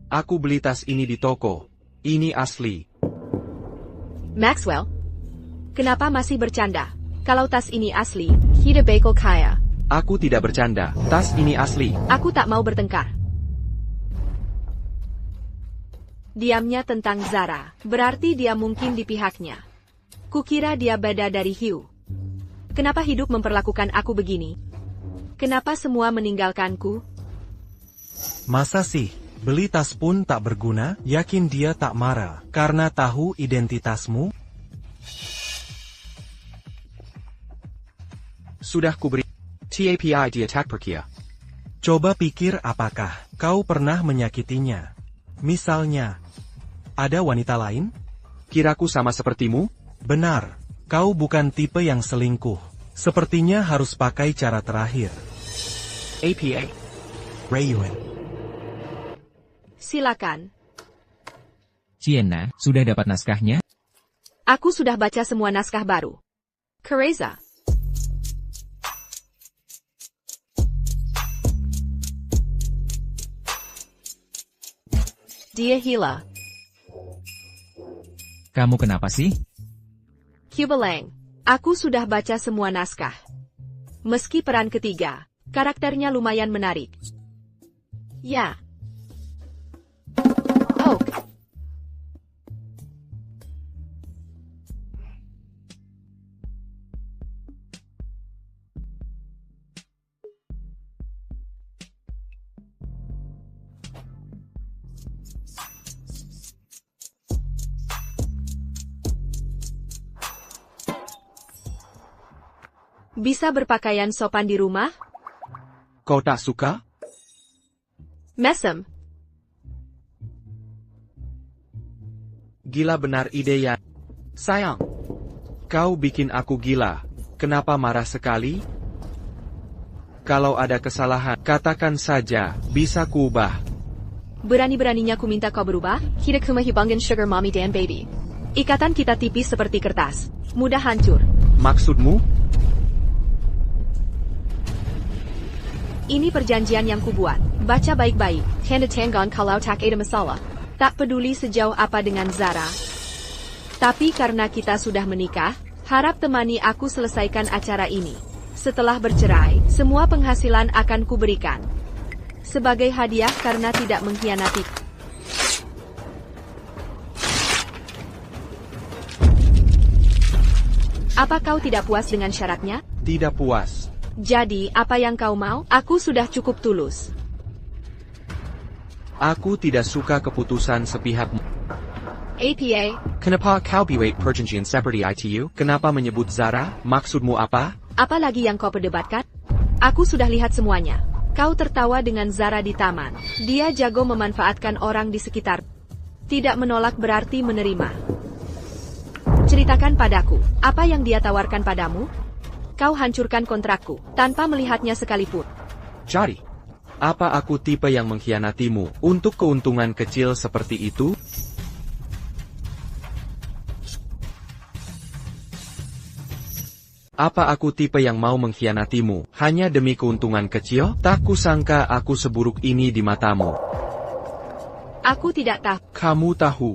Aku beli tas ini di toko. Ini asli. Maxwell, kenapa masih bercanda? Kalau tas ini asli, kita bakal kaya. Aku tidak bercanda. Tas ini asli. Aku tak mau bertengkar. Diamnya tentang Zara, berarti dia mungkin di pihaknya. Kukira dia beda dari Hugh. Kenapa hidup memperlakukan aku begini? Kenapa semua meninggalkanku? Masa sih? Beli tas pun tak berguna? Yakin dia tak marah karena tahu identitasmu? Sudah kuberi. TAPI dia tak perkia. Coba pikir apakah kau pernah menyakitinya? Misalnya, ada wanita lain? Kiraku sama sepertimu? Benar, kau bukan tipe yang selingkuh. Sepertinya harus pakai cara terakhir. APA. Rayuan. Silakan. Ciena, sudah dapat naskahnya? Aku sudah baca semua naskah baru. Kereza. Dia Hila. Kamu kenapa sih? Kubalang. Aku sudah baca semua naskah. Meski peran ketiga, karakternya lumayan menarik. Ya. Oh. Bisa berpakaian sopan di rumah? Kau tak suka? Mesem. Gila benar ide ya. Sayang. Kau bikin aku gila. Kenapa marah sekali? Kalau ada kesalahan, katakan saja, bisa kuubah. Berani-beraninya ku minta kau berubah? Tidak kumahibangin sugar mommy dan baby. Ikatan kita tipis seperti kertas. Mudah hancur. Maksudmu? Ini perjanjian yang kubuat. Baca baik-baik. Handa tanggon kalau tak ada masalah. Tak peduli sejauh apa dengan Zara. Tapi karena kita sudah menikah, harap temani aku selesaikan acara ini. Setelah bercerai, semua penghasilan akan kuberikan. Sebagai hadiah karena tidak mengkhianati. Apa kau tidak puas dengan syaratnya? Tidak puas. Jadi, apa yang kau mau? Aku sudah cukup tulus. Aku tidak suka keputusan sepihak. APA. Kenapa kau buat perjanjian seperti itu? Kenapa menyebut Zara? Maksudmu apa? Apa lagi yang kau perdebatkan? Aku sudah lihat semuanya. Kau tertawa dengan Zara di taman. Dia jago memanfaatkan orang di sekitar. Tidak menolak berarti menerima. Ceritakan padaku, apa yang dia tawarkan padamu? Kau hancurkan kontrakku, tanpa melihatnya sekalipun. Jadi, apa aku tipe yang mengkhianatimu untuk keuntungan kecil seperti itu? Apa aku tipe yang mau mengkhianatimu hanya demi keuntungan kecil? Tak kusangka aku seburuk ini di matamu. Aku tidak tahu. Kamu tahu.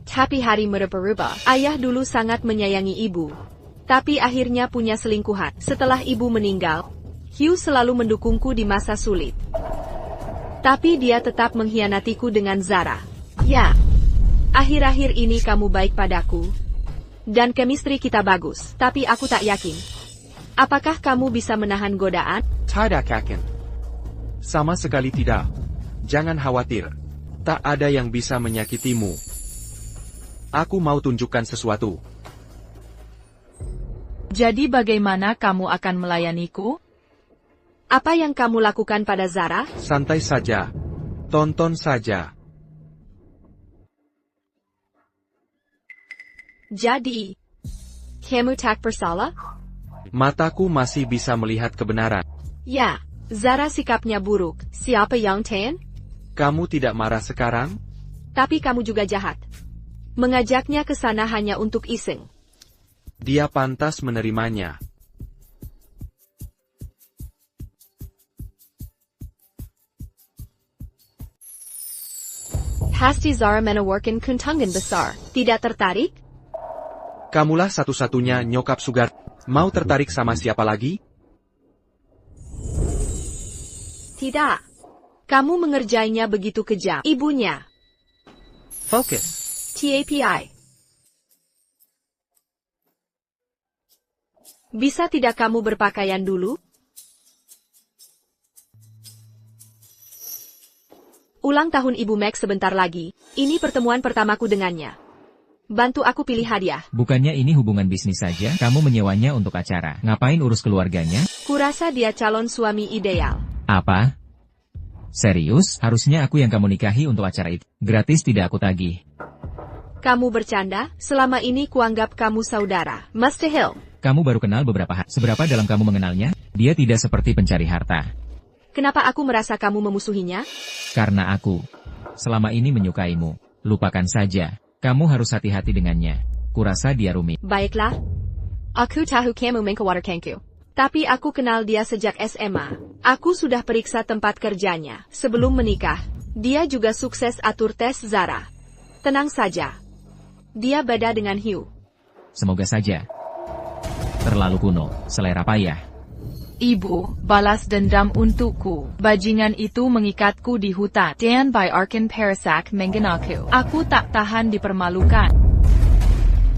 Tapi hari berubah. Ayah dulu sangat menyayangi ibu. Tapi akhirnya punya selingkuhan. Setelah ibu meninggal, Hugh selalu mendukungku di masa sulit. Tapi dia tetap mengkhianatiku dengan Zara. Ya, akhir-akhir ini kamu baik padaku. Dan chemistry kita bagus. Tapi aku tak yakin. Apakah kamu bisa menahan godaan? Tidak yakin. Sama sekali tidak. Jangan khawatir. Tak ada yang bisa menyakitimu. Aku mau tunjukkan sesuatu. Jadi bagaimana kamu akan melayaniku? Apa yang kamu lakukan pada Zara? Santai saja. Tonton saja. Jadi, kamu tak bersalah? Mataku masih bisa melihat kebenaran. Ya, Zara sikapnya buruk. Siapa yang ten? Kamu tidak marah sekarang? Tapi kamu juga jahat. Mengajaknya ke sana hanya untuk iseng. Dia pantas menerimanya. Pasti Zara menawarkan keuntungan besar. Tidak tertarik? Kamulah satu-satunya nyokap sugar. Mau tertarik sama siapa lagi? Tidak. Kamu mengerjainya begitu kejam. Ibunya. Fokus. TAPI. Bisa tidak kamu berpakaian dulu? Ulang tahun Ibu Max sebentar lagi. Ini pertemuan pertamaku dengannya. Bantu aku pilih hadiah. Bukannya ini hubungan bisnis saja, kamu menyewanya untuk acara. Ngapain urus keluarganya? Kurasa dia calon suami ideal. Apa? Serius? Harusnya aku yang kamu nikahi untuk acara itu. Gratis tidak aku tagih. Kamu bercanda? Selama ini kuanggap kamu saudara. Mr. Hill. Kamu baru kenal beberapa hari. Seberapa dalam kamu mengenalnya? Dia tidak seperti pencari harta. Kenapa aku merasa kamu memusuhinya? Karena aku selama ini menyukaimu. Lupakan saja. Kamu harus hati-hati dengannya. Kurasa dia rumit. Baiklah. Aku tahu kamu mengkhawatirkanku. Tapi aku kenal dia sejak SMA. Aku sudah periksa tempat kerjanya. Sebelum menikah, dia juga sukses atur tes Zara. Tenang saja. Dia beda dengan Hugh. Semoga saja. Terlalu kuno, selera payah. Ibu, balas dendam untukku. Bajingan itu mengikatku di hutan. Dan by Arkan Parasak mengenaku. Aku tak tahan dipermalukan.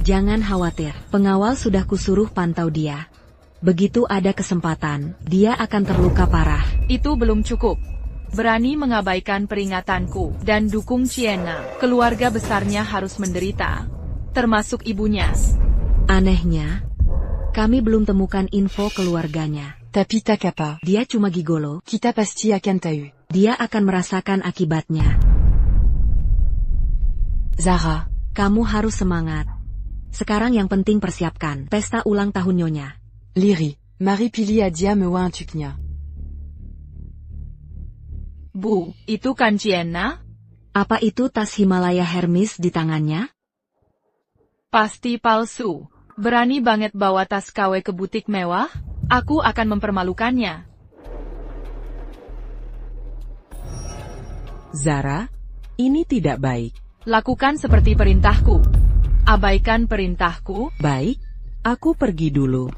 Jangan khawatir, pengawal sudah kusuruh pantau dia. Begitu ada kesempatan, dia akan terluka parah. Itu belum cukup. Berani mengabaikan peringatanku, dan dukung Sienna. Keluarga besarnya harus menderita. Termasuk ibunya. Anehnya, Kami belum temukan info keluarganya. Tapi tak apa. Dia cuma gigolo. Kita pasti akan tahu. Dia akan merasakan akibatnya. Zara, kamu harus semangat. Sekarang yang penting persiapkan pesta ulang tahun Nyonya. Liri, Marie pilih adia mewa untuknya. Bu, itu kan Jenna? Apa itu tas Himalaya Hermes di tangannya? Pasti palsu. Berani banget bawa tas KW ke butik mewah? Aku akan mempermalukannya. Zara, ini tidak baik. Lakukan seperti perintahku. Abaikan perintahku. Baik, aku pergi dulu.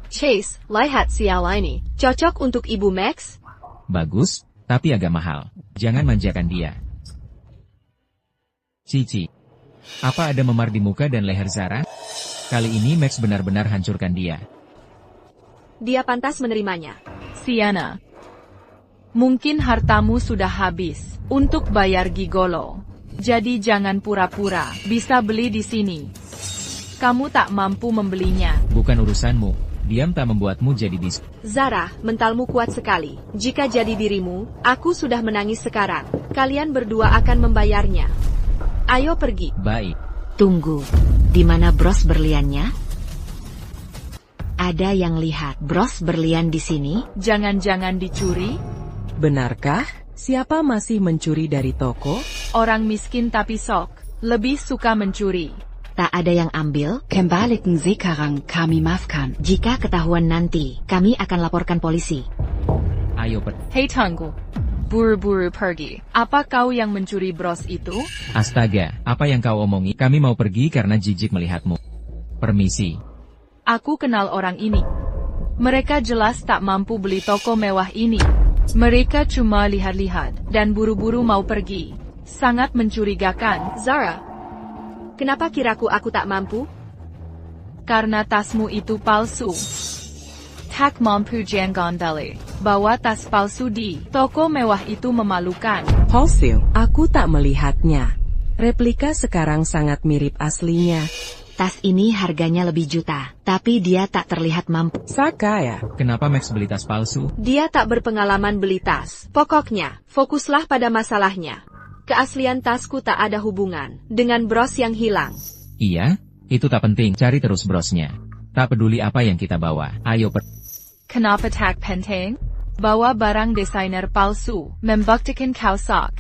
Chase, lihat sial ini. Cocok untuk Ibu Max? Bagus, tapi agak mahal. Jangan manjakan dia. Cici. Apa ada memar di muka dan leher Zara? Kali ini Max benar-benar hancurkan dia. Dia pantas menerimanya. Sienna. Mungkin hartamu sudah habis untuk bayar gigolo. Jadi jangan pura-pura bisa beli di sini. Kamu tak mampu membelinya. Bukan urusanmu. Diam tak membuatmu jadi bis. Zara, mentalmu kuat sekali. Jika jadi dirimu, aku sudah menangis sekarang. Kalian berdua akan membayarnya. Ayo pergi. Baik. Tunggu, di mana bros berliannya? Ada yang lihat bros berlian di sini? Jangan-jangan dicuri? Benarkah? Siapa masih mencuri dari toko? Orang miskin tapi sok. Lebih suka mencuri. Tak ada yang ambil? Kembalikan sekarang, kami maafkan. Jika ketahuan nanti, kami akan laporkan polisi. Ayo Hei tunggu. Buru-buru pergi. Apa kau yang mencuri bros itu? Astaga, apa yang kau omongi? Kami mau pergi karena jijik melihatmu. Permisi. Aku kenal orang ini. Mereka jelas tak mampu beli toko mewah ini. Mereka cuma lihat-lihat dan buru-buru mau pergi. Sangat mencurigakan. Zara, kenapa kiraku aku tak mampu? Karena tasmu itu palsu. Tak mampu jangan beli. Bawa tas palsu di toko mewah itu memalukan. Palsu, aku tak melihatnya. Replika sekarang sangat mirip aslinya. Tas ini harganya lebih juta, tapi dia tak terlihat mampu. Saka ya? Kenapa Max beli tas palsu? Dia tak berpengalaman beli tas. Pokoknya, fokuslah pada masalahnya. Keaslian tasku tak ada hubungan dengan bros yang hilang. Iya, itu tak penting. Cari terus brosnya. Tak peduli apa yang kita bawa. Ayo Kenapa tak penting? Bawa barang desainer palsu, membuktikan kau sok.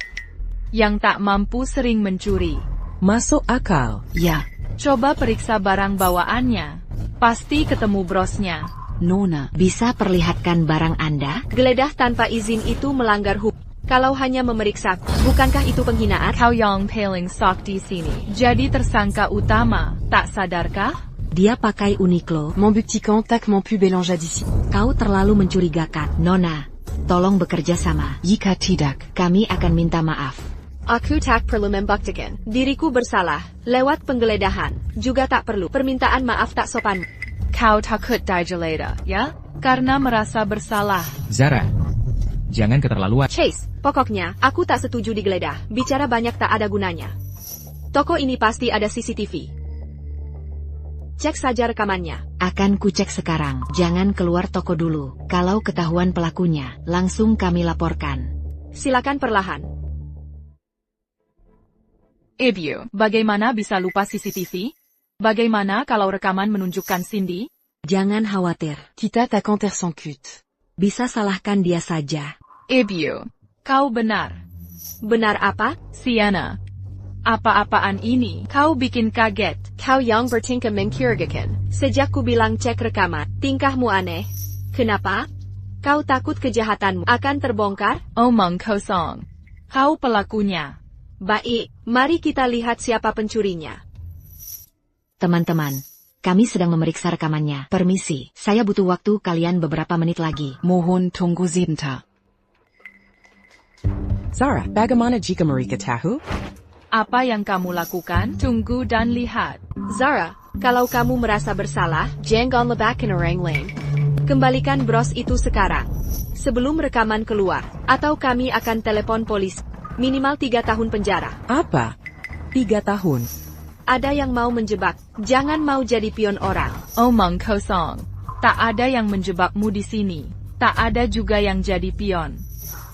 Yang tak mampu sering mencuri. Masuk akal. Ya. Coba periksa barang bawaannya. Pasti ketemu brosnya. Nona, bisa perlihatkan barang Anda? Geledah tanpa izin itu melanggar hukum. Kalau hanya memeriksaku, bukankah itu penghinaan? Kau yang paling sok di sini. Jadi tersangka utama, tak sadarkah? Dia pakai Uniqlo. Membuktikan tak mampu belanja d'ici. Kau terlalu mencurigakan. Nona, tolong bekerja sama. Jika tidak, kami akan minta maaf. Aku tak perlu membuktikan diriku bersalah lewat penggeledahan. Juga tak perlu permintaan maaf tak sopan. Kau takut dijeleda, ya? Karena merasa bersalah. Zara, jangan keterlaluan. Chase, pokoknya aku tak setuju digeledah. Bicara banyak tak ada gunanya. Toko ini pasti ada CCTV. Cek saja rekamannya. Akan kucek sekarang. Jangan keluar toko dulu. Kalau ketahuan pelakunya, langsung kami laporkan. Silakan perlahan. Ibu, bagaimana bisa lupa CCTV? Bagaimana kalau rekaman menunjukkan Cindy? Jangan khawatir. Kita tak tersangkut. Bisa salahkan dia saja. Ibu, kau benar. Benar apa? Sienna. Apa-apaan ini? Kau bikin kaget. Kau yang bertingkah mencurigakan. Sejak ku bilang cek rekaman, tingkahmu aneh. Kenapa? Kau takut kejahatanmu akan terbongkar? Omong kosong. Kau pelakunya. Baik, mari kita lihat siapa pencurinya. Teman-teman, kami sedang memeriksa rekamannya. Permisi, saya butuh waktu kalian beberapa menit lagi. Mohon tunggu sebentar. Zara, bagaimana jika mereka tahu? Apa yang kamu lakukan? Tunggu dan lihat. Zara, kalau kamu merasa bersalah, jangan lebakan orang lain. Kembalikan bros itu sekarang. Sebelum rekaman keluar, atau kami akan telepon polisi. Minimal 3 tahun penjara. Apa? 3 tahun? Ada yang mau menjebak. Jangan mau jadi pion orang. Omong kosong. Tak ada yang menjebakmu di sini. Tak ada juga yang jadi pion.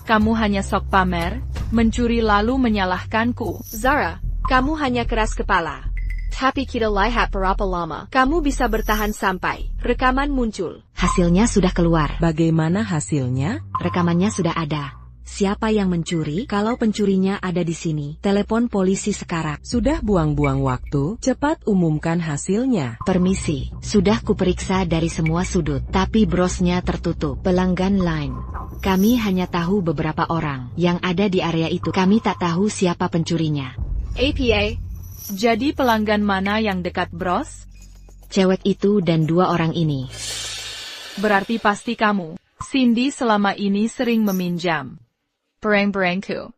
Kamu hanya sok pamer, mencuri lalu menyalahkanku. Zara, kamu hanya keras kepala. Tapi kita lihat berapa lama kamu bisa bertahan sampai rekaman muncul. Hasilnya sudah keluar. Bagaimana hasilnya? Rekamannya sudah ada. Siapa yang mencuri? Kalau pencurinya ada di sini, telepon polisi sekarang. Sudah buang-buang waktu, cepat umumkan hasilnya. Permisi, sudah kuperiksa dari semua sudut, tapi brosnya tertutup. Pelanggan lain. Kami hanya tahu beberapa orang yang ada di area itu. Kami tak tahu siapa pencurinya. APA. Jadi pelanggan mana yang dekat bros? Cewek itu dan 2 orang ini. Berarti pasti kamu. Cindy selama ini sering meminjam. Pereng-perengku.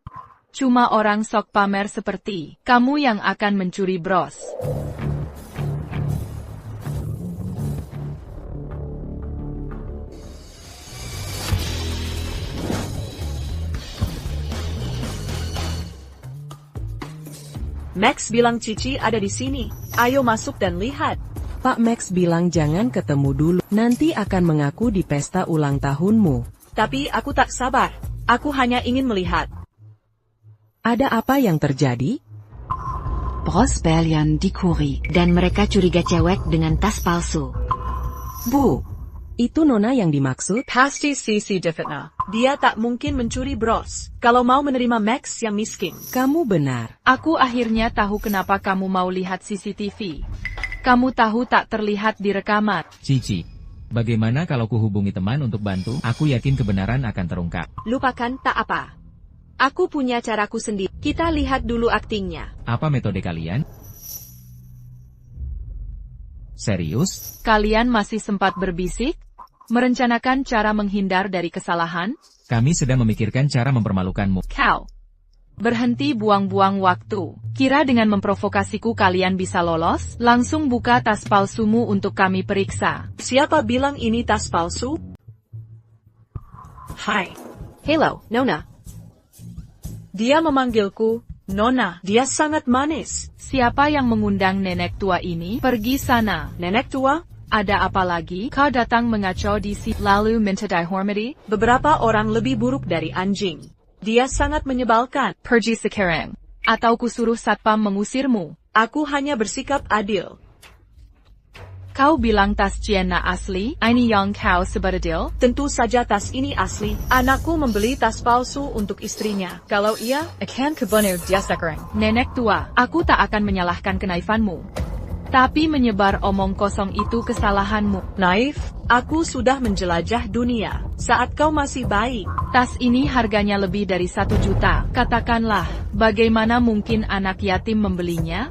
Cuma orang sok pamer seperti kamu yang akan mencuri bros. Max bilang Cici ada di sini. Ayo masuk dan lihat. Pak Max bilang jangan ketemu dulu, nanti akan mengaku di pesta ulang tahunmu. Tapi aku tak sabar. Aku hanya ingin melihat. Ada apa yang terjadi? Bros Belian di Kuri. Dan mereka curiga cewek dengan tas palsu. Bu, itu Nona yang dimaksud? Pasti Sisi Defitna. Dia tak mungkin mencuri bros. Kalau mau menerima Max yang miskin. Kamu benar. Aku akhirnya tahu kenapa kamu mau lihat CCTV. Kamu tahu tak terlihat di rekaman. Cici, bagaimana kalau kuhubungi teman untuk bantu? Aku yakin kebenaran akan terungkap. Lupakan tak apa. Aku punya caraku sendiri. Kita lihat dulu aktingnya. Apa metode kalian? Serius? Kalian masih sempat berbisik? Merencanakan cara menghindar dari kesalahan? Kami sedang memikirkan cara mempermalukanmu. Kau. Berhenti buang-buang waktu. Kira dengan memprovokasiku kalian bisa lolos? Langsung buka tas palsumu untuk kami periksa. Siapa bilang ini tas palsu? Hai. Hello, Nona. Dia memanggilku Nona. Dia sangat manis. Siapa yang mengundang nenek tua ini? Pergi sana. Nenek tua? Ada apa lagi? Kau datang mengacau di sini lalu minta dihormati? Beberapa orang lebih buruk dari anjing. Dia sangat menyebalkan. Pergi sekarang. Atau kusuruh satpam mengusirmu. Aku hanya bersikap adil. Kau bilang tas Ciena asli? Ini yang kau sebadil? Tentu saja tas ini asli. Anakku membeli tas palsu untuk istrinya. Kalau ia, akan kebenar dia sekarang. Nenek tua, aku tak akan menyalahkan kenaifanmu. Tapi menyebar omong kosong itu kesalahanmu. Naif, aku sudah menjelajah dunia. Saat kau masih baik. Tas ini harganya lebih dari 1 juta. Katakanlah, bagaimana mungkin anak yatim membelinya?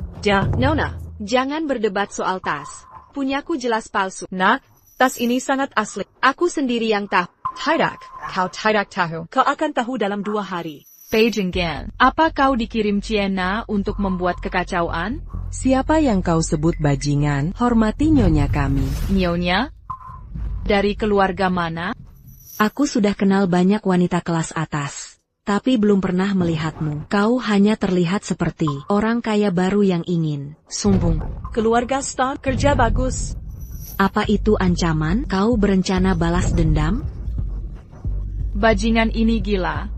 Nona, jangan berdebat soal tas. Punyaku jelas palsu. Nak, tas ini sangat asli. Aku sendiri yang tahu. Tidak, kau tidak tahu. Kau akan tahu dalam 2 hari. Beijinggan, apa kau dikirim Ciena untuk membuat kekacauan? Siapa yang kau sebut bajingan? Hormati nyonya kami. Nyonya? Dari keluarga mana? Aku sudah kenal banyak wanita kelas atas. Tapi belum pernah melihatmu. Kau hanya terlihat seperti orang kaya baru yang ingin sombong. Keluarga Stone, kerja bagus. Apa itu ancaman? Kau berencana balas dendam? Bajingan ini gila.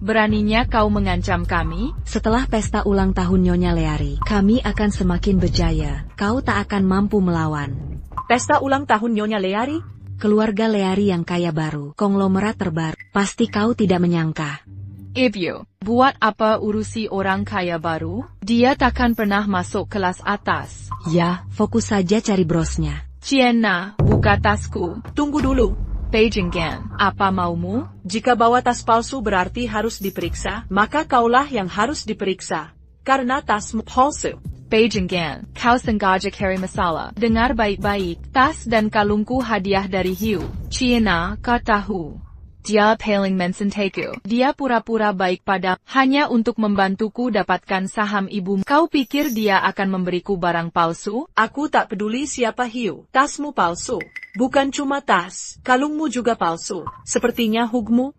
Beraninya kau mengancam kami? Setelah pesta ulang tahun Nyonya Leari, kami akan semakin berjaya. Kau tak akan mampu melawan. Pesta ulang tahun Nyonya Leari? Keluarga Leari yang kaya baru, konglomerat terbaru. Pasti kau tidak menyangka. Ibyo, buat apa urusi orang kaya baru? Dia takkan pernah masuk kelas atas. Ya, fokus saja cari brosnya. Ciena, buka tasku. Tunggu dulu. Beijinggan, apa maumu? Jika bawa tas palsu berarti harus diperiksa, maka kaulah yang harus diperiksa. Karena tasmu palsu. Beijinggan, kau sengaja carry masalah. Dengar baik-baik, tas dan kalungku hadiah dari Hiu. Ciena, kau tahu. Dia paling mencintai. Dia pura-pura baik pada hanya untuk membantuku dapatkan saham ibu. Kau pikir dia akan memberiku barang palsu? Aku tak peduli siapa Hiu. Tasmu palsu. Bukan cuma tas, kalungmu juga palsu. Sepertinya Hugmu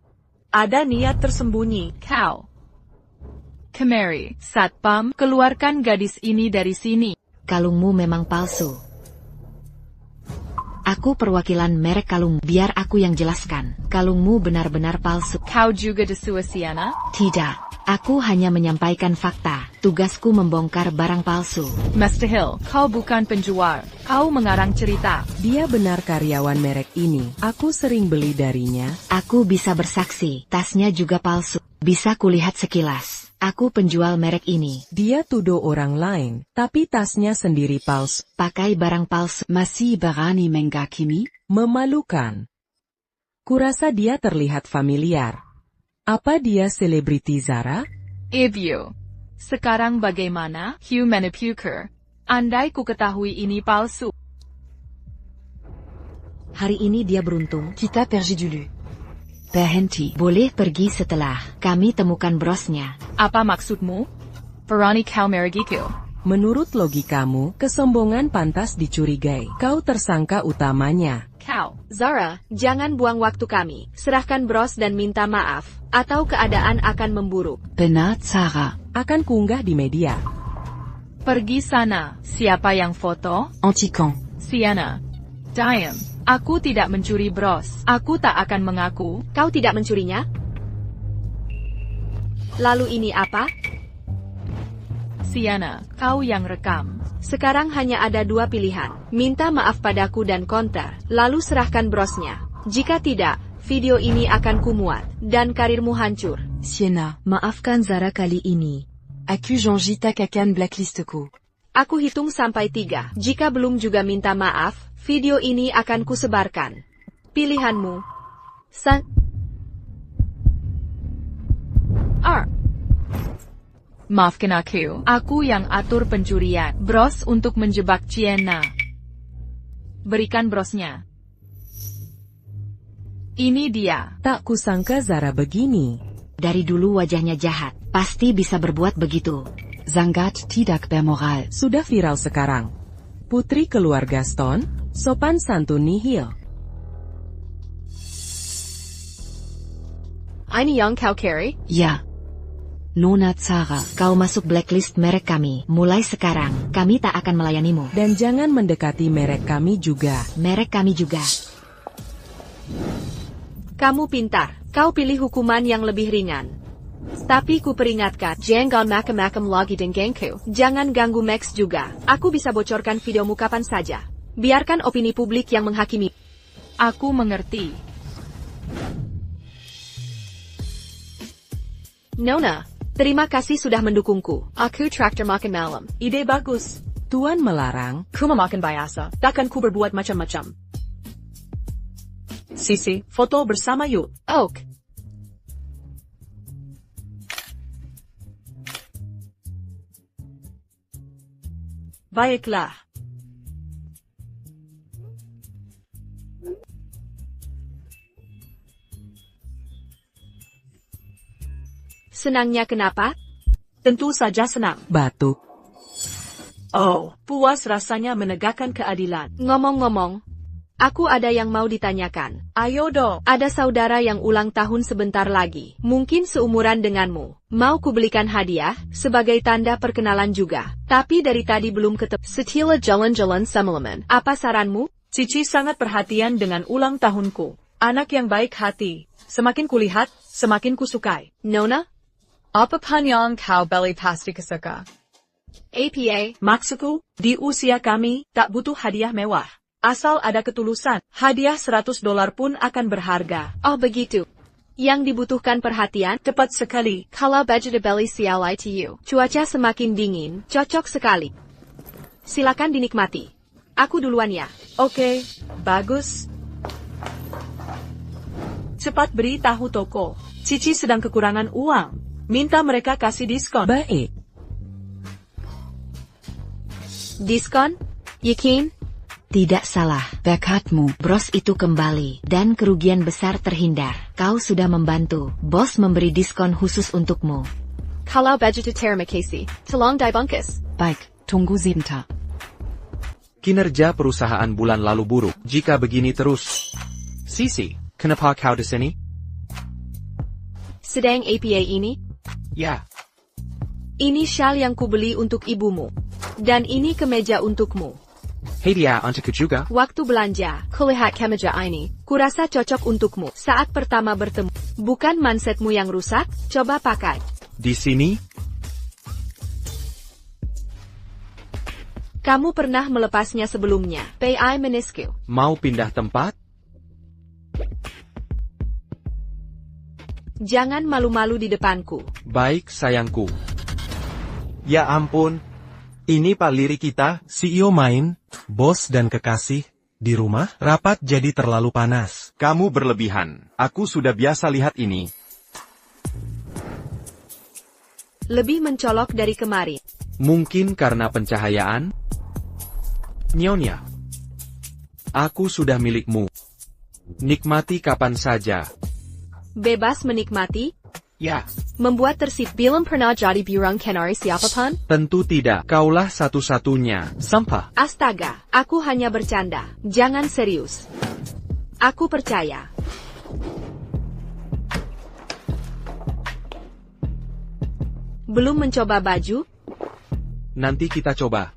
ada niat tersembunyi. Kau. Kemari, Satpam, keluarkan gadis ini dari sini. Kalungmu memang palsu. Aku perwakilan merek kalung, biar aku yang jelaskan. Kalungmu benar-benar palsu. Kau juga desua Sienna? Tidak. Aku hanya menyampaikan fakta. Tugasku membongkar barang palsu. Mr. Hill, kau bukan penjual. Kau mengarang cerita. Dia benar karyawan merek ini. Aku sering beli darinya. Aku bisa bersaksi. Tasnya juga palsu. Bisa kulihat sekilas. Aku penjual merek ini. Dia tuduh orang lain, tapi tasnya sendiri palsu. Pakai barang palsu. Masih berani menghakimi? Memalukan. Kurasa dia terlihat familiar. Apa dia selebriti Zara? Evio. Sekarang bagaimana, Hugh Manipuker? Andai ku ketahui ini palsu. Hari ini dia beruntung. Kita pergi dulu. Berhenti. Boleh pergi setelah kami temukan brosnya. Apa maksudmu? Veronica Merigiku. Menurut logikamu, kesombongan pantas dicurigai. Kau tersangka utamanya. Kau. Zara, jangan buang waktu kami. Serahkan bros dan minta maaf, atau keadaan akan memburuk. Benar, Sarah. Akan kuunggah di media. Pergi sana. Siapa yang foto? Anticon. Sienna. Diam. Aku tidak mencuri bros. Aku tak akan mengaku. Kau tidak mencurinya? Lalu ini apa? Sienna, kau yang rekam. Sekarang hanya ada dua pilihan. Minta maaf padaku dan counter, lalu serahkan brosnya. Jika tidak, video ini akan kumuat, dan karirmu hancur. Sienna, Maafkan Zara kali ini. aku janji tak akan blacklistku. Aku hitung sampai 3. Jika belum juga minta maaf, video ini akan kusebarkan. Pilihanmu. Maafkan aku yang atur pencurian bros untuk menjebak Sienna. Berikan brosnya. Ini dia. Tak kusangka Zara begini. Dari dulu wajahnya jahat, pasti bisa berbuat begitu. Sangat tidak bermoral. Sudah viral sekarang. Putri keluarga Stone, sopan santun nihil. Ini yang kau carry? Ya. Nona Sarah. Kau masuk blacklist merek kami. Mulai sekarang, kami tak akan melayanimu. Dan jangan mendekati merek kami juga. Merek kami juga. Kamu pintar. Kau pilih hukuman yang lebih ringan. Tapi ku peringatkan, jangan macam-macam lagi denganku. Jangan ganggu Max juga. Aku bisa bocorkan videomu kapan saja. Biarkan opini publik yang menghakimi. Aku mengerti. Nona, terima kasih sudah mendukungku. Aku traktor makan malam. Ide bagus. Tuan melarang. Ku memakan biasa. Takkan ku berbuat macam-macam. Sisi, foto bersama yuk. Oak. Baiklah. Senangnya kenapa? Tentu saja senang. Batuk. Oh, puas rasanya menegakkan keadilan. Ngomong-ngomong, aku ada yang mau ditanyakan. Ayo dong. Ada saudara yang ulang tahun sebentar lagi. Mungkin seumuran denganmu. Mau kubelikan hadiah, sebagai tanda perkenalan juga. Tapi dari tadi belum ketemu. Setila jalan-jalan semalaman. Apa saranmu? Cici sangat perhatian dengan ulang tahunku. Anak yang baik hati. Semakin kulihat, semakin kusukai. Nona? Apa panyang kau beli pasti kesuka? APA. Maksudku, di usia kami, tak butuh hadiah mewah. Asal ada ketulusan, hadiah $100 pun akan berharga. Oh begitu. Yang dibutuhkan perhatian? Tepat sekali. Kalau baju dibeli sialai to you. Cuaca semakin dingin, cocok sekali. Silakan dinikmati. Aku duluan ya. Oke, bagus. Cepat beritahu toko. Cici sedang kekurangan uang. Minta mereka kasih diskon. Baik. Diskon? Yakin? Tidak salah. Berkatmu. Bros itu kembali, dan kerugian besar terhindar. Kau sudah membantu. Bos memberi diskon khusus untukmu. Kalau baju terima kasih. Tolong dibungkus. Baik, tunggu sebentar. Kinerja perusahaan bulan lalu buruk. Jika begini terus. Sisi, kenapa kau di sini? Sedang APA ini? Ya. Ini syal yang kubeli untuk ibumu. Dan ini kemeja untukmu. Hadiah untukku juga. Waktu belanja, kulihat kemeja ini. Kurasa cocok untukmu. Saat pertama bertemu. Bukan mansetmu yang rusak, coba pakai. Di sini? Kamu pernah melepasnya sebelumnya. PI menisku. Mau pindah tempat? Jangan malu-malu di depanku. Baik, sayangku. Ya ampun. Ini Pak Liri kita, CEO main, bos dan kekasih, di rumah, rapat jadi terlalu panas. Kamu berlebihan. Aku sudah biasa lihat ini. Lebih mencolok dari kemarin. Mungkin karena pencahayaan? Nyonya. Aku sudah milikmu. Nikmati kapan saja. Bebas menikmati? Ya. Membuat tersip. Belum pernah jadi burung canary siapapun? Tentu tidak. Kaulah satu-satunya. Sampah. Astaga, aku hanya bercanda. Jangan serius. Aku percaya. Belum mencoba baju? Nanti kita coba.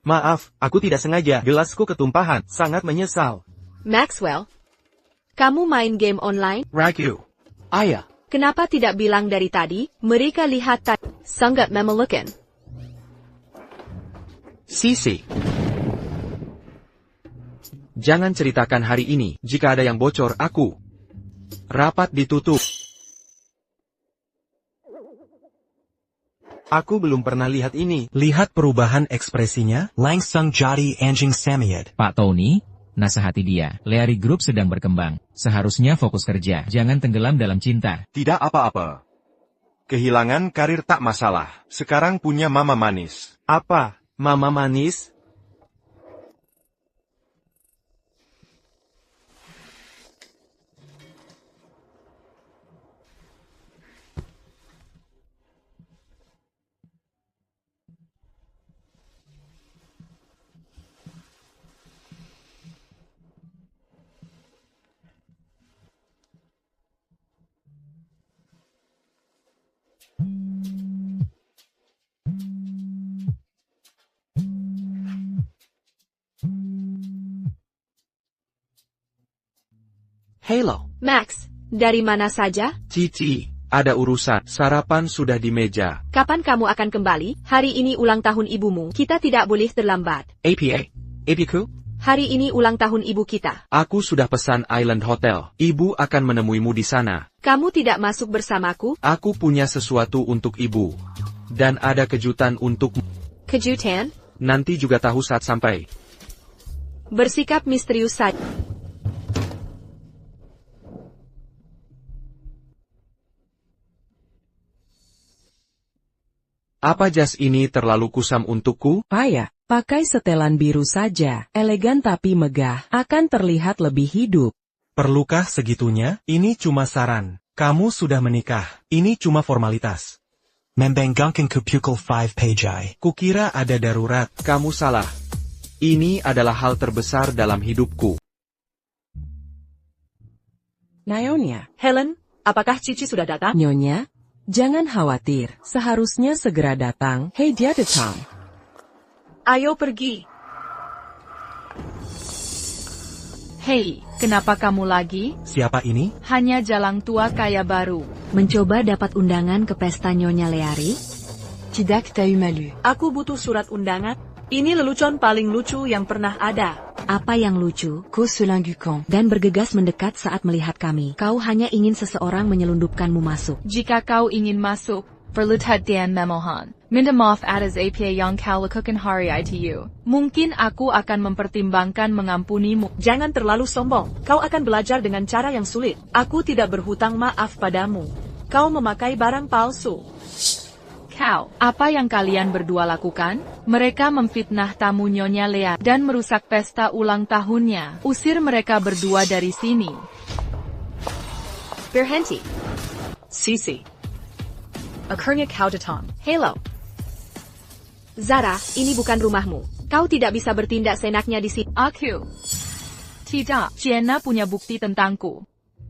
Maaf, aku tidak sengaja. Gelasku ketumpahan. Sangat menyesal. Maxwell, kamu main game online? Ragu. Ayah. Kenapa tidak bilang dari tadi? Mereka lihat tadi. Sangat memelukan. Sisi. Jangan ceritakan hari ini. Jika ada yang bocor, aku. Rapat ditutup. Aku belum pernah lihat ini. Lihat perubahan ekspresinya. Langsung jadi anjing samiat. Pak Tony, nasihati dia. Leari Group sedang berkembang. Seharusnya fokus kerja. Jangan tenggelam dalam cinta. Tidak apa-apa. Kehilangan karir tak masalah. Sekarang punya mama manis. Apa? Mama manis? Halo. Max, dari mana saja? Cici, ada urusan. Sarapan sudah di meja. Kapan kamu akan kembali? Hari ini ulang tahun ibumu. Kita tidak boleh terlambat. APA? Ibuku? Hari ini ulang tahun ibu kita. Aku sudah pesan Island Hotel. Ibu akan menemuimu di sana. Kamu tidak masuk bersamaku? Aku punya sesuatu untuk ibu. Dan ada kejutan untukmu. Kejutan? Nanti juga tahu saat sampai. Bersikap misterius saja. Apa jas ini terlalu kusam untukku? Payah, pakai setelan biru saja. Elegan tapi megah, akan terlihat lebih hidup. Perlukah segitunya? Ini cuma saran. Kamu sudah menikah. Ini cuma formalitas. Membenggangkan ke pukul 5 pejai. Kukira ada darurat. Kamu salah. Ini adalah hal terbesar dalam hidupku. Nyonya. Helen, apakah Cici sudah datang? Nyonya, jangan khawatir. Seharusnya segera datang. Hey, dia datang. Ayo pergi. Hei, kenapa kamu lagi? Siapa ini? Hanya jalang tua kaya baru. Mencoba dapat undangan ke pesta Nyonya Leari? Tidak tahu malu. Aku butuh surat undangan. Ini lelucon paling lucu yang pernah ada. Apa yang lucu? Kau selangukan. Dan bergegas mendekat saat melihat kami. Kau hanya ingin seseorang menyelundupkanmu masuk. Jika kau ingin masuk, verlihat dan memohon. Minta maaf atas apa yang kau lakukan hari itu. Mungkin aku akan mempertimbangkan mengampunimu. Jangan terlalu sombong. Kau akan belajar dengan cara yang sulit. Aku tidak berhutang maaf padamu. Kau memakai barang palsu. Kau, apa yang kalian berdua lakukan? Mereka memfitnah tamu Nyonya Lea dan merusak pesta ulang tahunnya. Usir mereka berdua dari sini. Berhenti. Sisi. Akhirnya kau datang. Halo. Zara, ini bukan rumahmu. Kau tidak bisa bertindak seenaknya di sini. Aku. Tidak, Jenna punya bukti tentangku.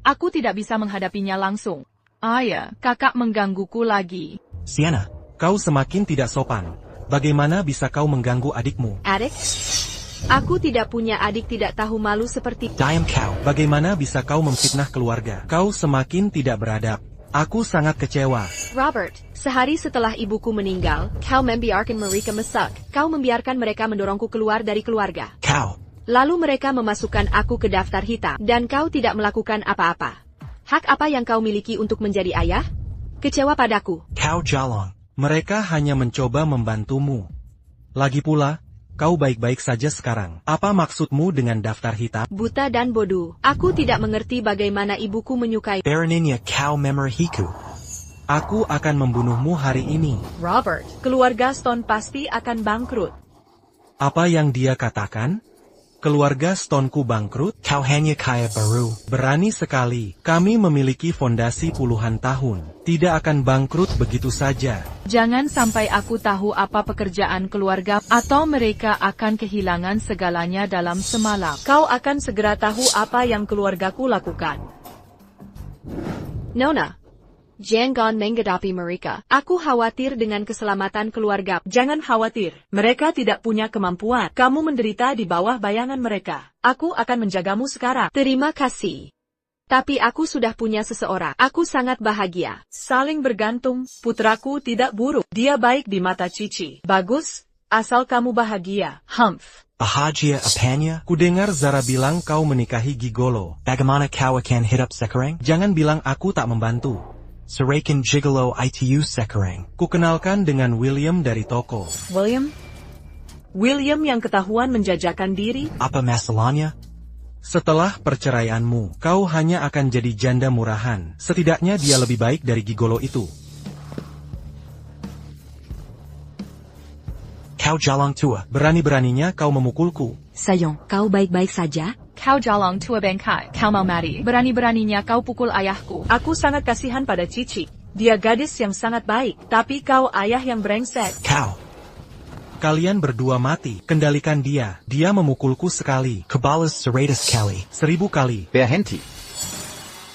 Aku tidak bisa menghadapinya langsung. Ayah, kakak menggangguku lagi. Sienna, kau semakin tidak sopan. Bagaimana bisa kau mengganggu adikmu? Adik? Aku tidak punya adik tidak tahu malu seperti... Diam kau. Bagaimana bisa kau memfitnah keluarga? Kau semakin tidak beradab. Aku sangat kecewa. Robert, sehari setelah ibuku meninggal, kau membiarkan mereka mesak. Kau membiarkan mereka mendorongku keluar dari keluarga. Kau. Lalu mereka memasukkan aku ke daftar hitam, dan kau tidak melakukan apa-apa. Hak apa yang kau miliki untuk menjadi ayah? Kecewa padaku. Kau jalong. Mereka hanya mencoba membantumu. Lagi pula, kau baik-baik saja sekarang. Apa maksudmu dengan daftar hitam? Buta dan bodoh. Aku tidak mengerti bagaimana ibuku menyukai... Beraninya kau memarahiku. Aku akan membunuhmu hari ini. Robert, keluarga Stone pasti akan bangkrut. Apa yang dia katakan? Keluarga Stoneku bangkrut? Kau hanya kaya baru. Berani sekali. Kami memiliki fondasi puluhan tahun. Tidak akan bangkrut begitu saja. Jangan sampai aku tahu apa pekerjaan keluarga, atau mereka akan kehilangan segalanya dalam semalam. Kau akan segera tahu apa yang keluargaku lakukan. Nona, jangan menghadapi mereka. Aku khawatir dengan keselamatan keluarga. Jangan khawatir. Mereka tidak punya kemampuan. Kamu menderita di bawah bayangan mereka. Aku akan menjagamu sekarang. Terima kasih. Tapi aku sudah punya seseorang. Aku sangat bahagia. Saling bergantung. Putraku tidak buruk. Dia baik di mata Cici. Bagus, asal kamu bahagia. Humph. Bahagia apanya? Kudengar Zara bilang kau menikahi gigolo. Bagaimana kau akan hidup sekarang? Jangan bilang aku tak membantu. Seraikan gigolo itu sekarang. Kukenalkan dengan William dari toko. William? William yang ketahuan menjajakan diri? Apa masalahnya? Setelah perceraianmu, kau hanya akan jadi janda murahan. Setidaknya dia lebih baik dari gigolo itu. Kau jalang tua. Berani-beraninya kau memukulku. Sayong, kau baik-baik saja? Kau jalang tua bengkai. Kau mau mati. Berani-beraninya kau pukul ayahku. Aku sangat kasihan pada Cici. Dia gadis yang sangat baik, tapi kau ayah yang brengsek. Kau. Kalian berdua mati. Kendalikan dia. Dia memukulku sekali. Kebalas 100 kali. 1000 kali. Berhenti.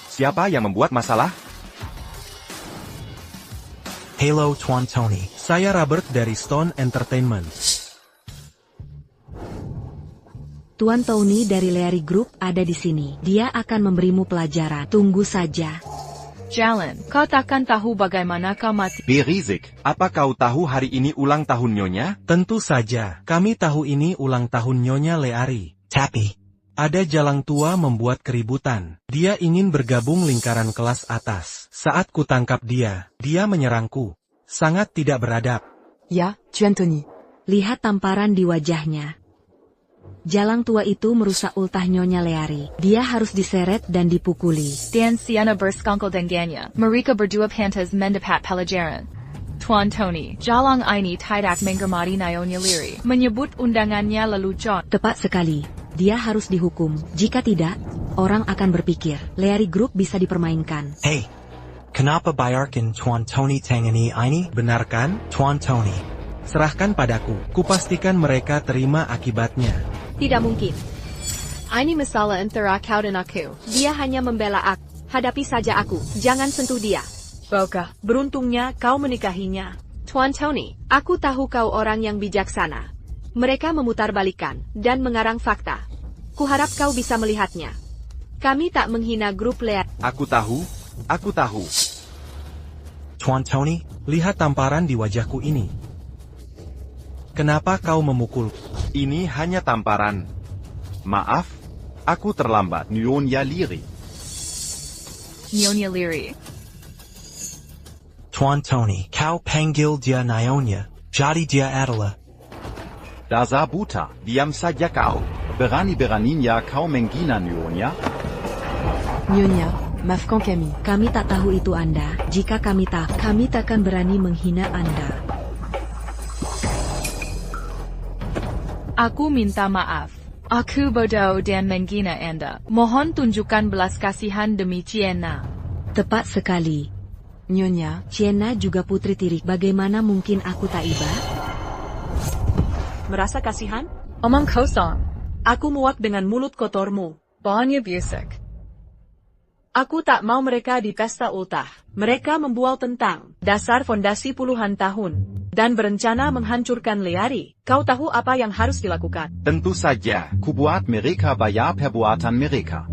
Siapa yang membuat masalah? Hello Tuan Tony. Saya Robert dari Stone Entertainment. Tuan Tony dari Leary Group ada di sini. Dia akan memberimu pelajaran. Tunggu saja. Jalan, kau takkan tahu bagaimana kau mati. Berizik, apa kau tahu hari ini ulang tahun Nyonya? Tentu saja, kami tahu ini ulang tahun Nyonya Leary. Tapi, ada jalang tua membuat keributan. Dia ingin bergabung lingkaran kelas atas. Saat kutangkap dia menyerangku. Sangat tidak beradab. Ya, Tuan Tony. Lihat tamparan di wajahnya. Jalang tua itu merusak ultah Nyonya Leary. Dia harus diseret dan dipukuli. Dan Sienna bersekongkol dengannya. Mereka berdua pantas mendapat pelajaran. Tuan Tony, jalang ini tidak menghormati Nyonya Leary. Menyebut undangannya lelucon. Tepat sekali. Dia harus dihukum. Jika tidak, orang akan berpikir Leary Group bisa dipermainkan. Hey, kenapa bayarkan Tuan Tony tangani ini? Benarkan, Tuan Tony? Serahkan padaku. Kupastikan mereka terima akibatnya. Tidak mungkin. Ini masalah antara kau dan aku. Dia hanya membela aku. Hadapi saja aku. Jangan sentuh dia. Baukah, beruntungnya kau menikahinya. Tuan Tony, aku tahu kau orang yang bijaksana. Mereka memutarbalikkan dan mengarang fakta. Kuharap kau bisa melihatnya. Kami tak menghina grup Leary. Aku tahu. Tuan Tony, lihat tamparan di wajahku ini. Kenapa kau memukul? Ini hanya tamparan. Maaf, aku terlambat. Nyonya Leary. Nyonya Leary. Tuan Tony, kau panggil dia Nyonya. Jadi dia adalah... Dasar buta. Diam saja kau. Berani-beraninya kau menghina Nyonya? Nyonya, maafkan kami. Kami tak tahu itu Anda. Jika kami tahu, kami takkan berani menghina Anda. Aku minta maaf. Aku bodoh dan menghina Anda. Mohon tunjukkan belas kasihan demi Cienna. Tepat sekali. Nyonya, Cienna juga putri tiri. Bagaimana mungkin aku tak iba? merasa kasihan? Omong kosong. Aku muak dengan mulut kotormu. Bawanya busuk. Aku tak mau mereka di pesta ultah. Mereka membual tentang dasar fondasi puluhan tahun dan berencana menghancurkan Leari. Kau tahu apa yang harus dilakukan? Tentu saja, kubuat mereka bayar perbuatan mereka.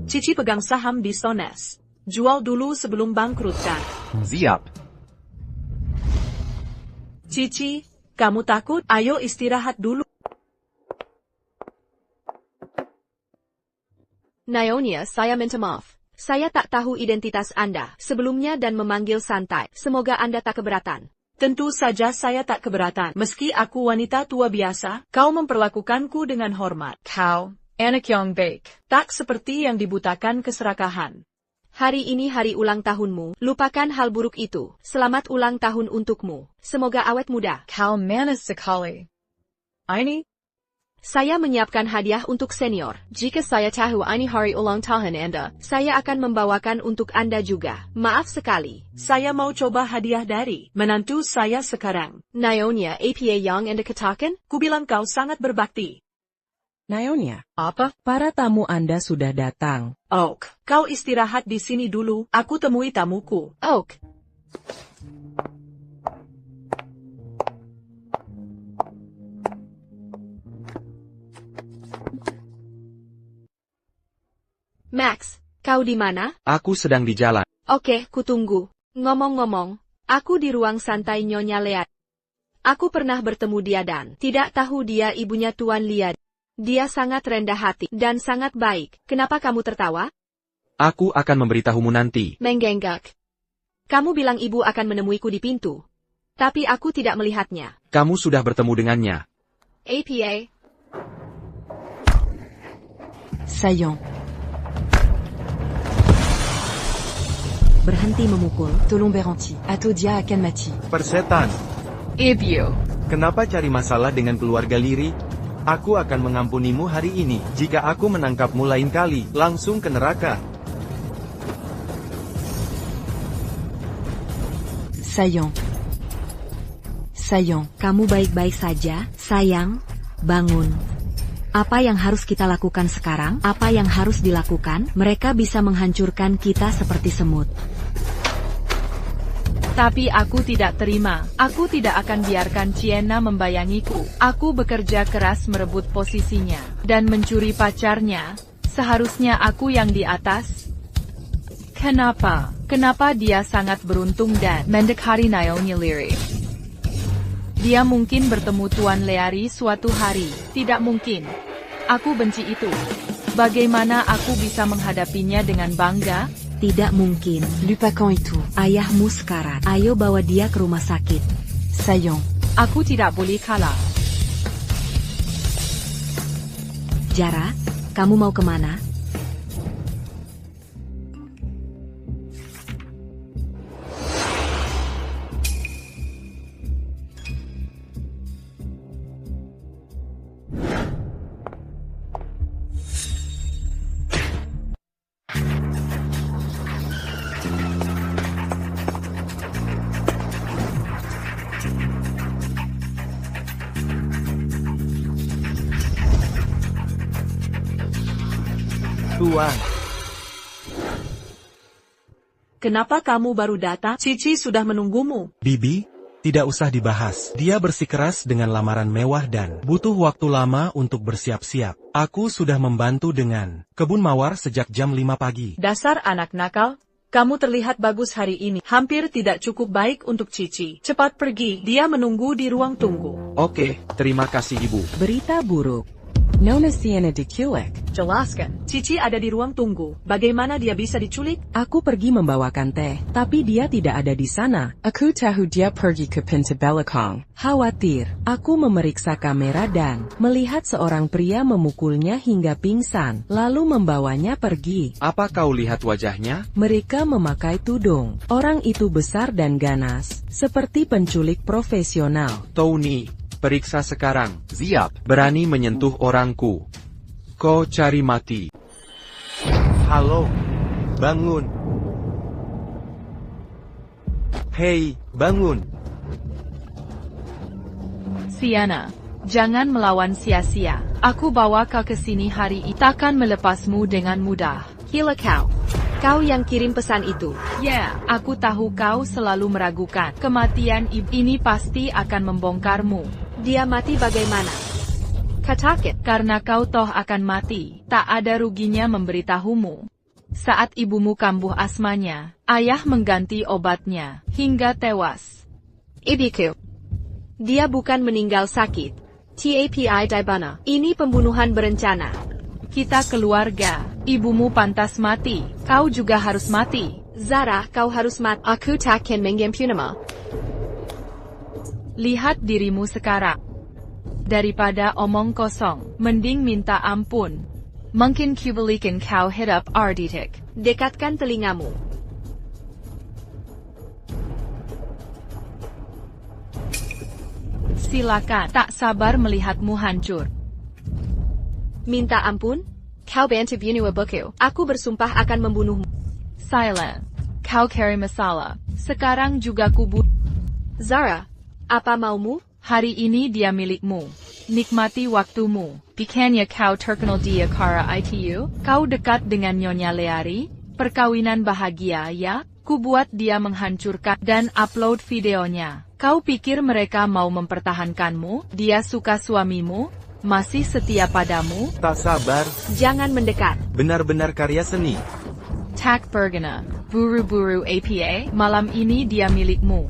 Cici pegang saham di Sones. Jual dulu sebelum bangkrutkan. Siap. Cici, kamu takut? Ayo istirahat dulu. Nyonya, saya minta maaf. Saya tak tahu identitas Anda sebelumnya dan memanggil santai. Semoga Anda tak keberatan. Tentu saja saya tak keberatan. Meski aku wanita tua biasa, kau memperlakukanku dengan hormat. Kau, anak yang baik. Tak seperti yang dibutakan keserakahan. Hari ini hari ulang tahunmu. Lupakan hal buruk itu. Selamat ulang tahun untukmu. Semoga awet muda. Kau manis sekali. Ini? Saya menyiapkan hadiah untuk senior. Jika saya tahu ini hari ulang tahun Anda, saya akan membawakan untuk Anda juga. Maaf sekali. Saya mau coba hadiah dari menantu saya sekarang. Nyonya, apa yang Anda katakan? Kubilang kau sangat berbakti. Nyonya, apa? Para tamu Anda sudah datang. Oak, kau istirahat di sini dulu. Aku temui tamuku. Oak. Max, kau di mana? Aku sedang di jalan. Oke, kutunggu. Ngomong-ngomong, aku di ruang santai Nyonya Leari. Aku pernah bertemu dia dan tidak tahu dia ibunya Tuan Leari. Dia sangat rendah hati dan sangat baik. Kenapa kamu tertawa? Aku akan memberitahumu nanti. Menggengak. Kamu bilang ibu akan menemuiku di pintu. Tapi aku tidak melihatnya. Kamu sudah bertemu dengannya. APA. Saillant. Berhenti memukul. Tolon Beranti. Atodia Akanmati. Persetan. Ibyo. Kenapa cari masalah dengan keluarga Liri? Aku akan mengampunimu hari ini. Jika aku menangkapmu lain kali, langsung ke neraka. Saillant. Saillant. Kamu baik-baik saja, sayang? Bangun. Apa yang harus kita lakukan sekarang? Apa yang harus dilakukan? Mereka bisa menghancurkan kita seperti semut. Tapi aku tidak terima. Aku tidak akan biarkan Ciena membayangiku. Aku bekerja keras merebut posisinya dan mencuri pacarnya. Seharusnya aku yang di atas. Kenapa? Kenapa dia sangat beruntung dan mendekati Nyonya Leari? Dia mungkin bertemu Tuan Leari suatu hari. Tidak mungkin. Aku benci itu. Bagaimana aku bisa menghadapinya dengan bangga? Tidak mungkin. Lupakan itu. Ayahmu sekarat. Ayo bawa dia ke rumah sakit. Saillant. Aku tidak boleh kalah. Jara, kamu mau kemana? Tuan. Kenapa kamu baru datang? Cici sudah menunggumu. Bibi, tidak usah dibahas. Dia bersikeras dengan lamaran mewah dan butuh waktu lama untuk bersiap-siap. Aku sudah membantu dengan kebun mawar sejak jam 5 pagi. Dasar anak nakal. Kamu terlihat bagus hari ini. Hampir tidak cukup baik untuk Cici. Cepat pergi. Dia menunggu di ruang tunggu. Oke, terima kasih Ibu. Berita buruk. Nona Sienna diculik. Jelaskan. Cici ada di ruang tunggu. Bagaimana dia bisa diculik? Aku pergi membawakan teh, tapi dia tidak ada di sana. Aku tahu dia pergi ke pintu belakang. Khawatir, aku memeriksa kamera dan melihat seorang pria memukulnya hingga pingsan, lalu membawanya pergi. Apa kau lihat wajahnya? Mereka memakai tudung. Orang itu besar dan ganas, seperti penculik profesional. Tony, periksa sekarang. Siap. Berani menyentuh orangku. Kau cari mati. Halo. Bangun. Hei, bangun. Sienna, Jangan melawan sia-sia. Aku bawa kau ke sini hari ini. Takkan melepasmu dengan mudah. Gila kau. Kau yang kirim pesan itu. Ya, aku tahu kau selalu meragukan. Kematian ibu ini pasti akan membongkarmu. Dia mati bagaimana? Katakan. Karena kau toh akan mati. Tak ada ruginya memberitahumu. Saat ibumu kambuh asmanya, ayah mengganti obatnya, hingga tewas. Ibuku. Dia bukan meninggal sakit. Tapi Dibana. Ini pembunuhan berencana. Kita keluarga. Ibumu pantas mati. Kau juga harus mati. Zara, kau harus mati. Aku takkan mengampunmu. Lihat dirimu sekarang. Daripada omong kosong, mending minta ampun. Mungkin kubalikan kau hidup arditik. Dekatkan telingamu. Silakan, tak sabar melihatmu hancur. Minta ampun? Kau bantu bunuh ibuku. Aku bersumpah akan membunuhmu. Silent. Kau carry masalah. Sekarang juga kubu. Zara, apa maumu? Hari ini dia milikmu. Nikmati waktumu. Bukannya kau terkenal dia karena itu? Kau dekat dengan Nyonya Leari? Perkawinan bahagia ya? Kubuat dia menghancurkan dan upload videonya. Kau pikir mereka mau mempertahankanmu? Dia suka suamimu? Masih setia padamu? Tak sabar. Jangan mendekat. Benar-benar karya seni. Tak berguna. Buru-buru APA, malam ini dia milikmu.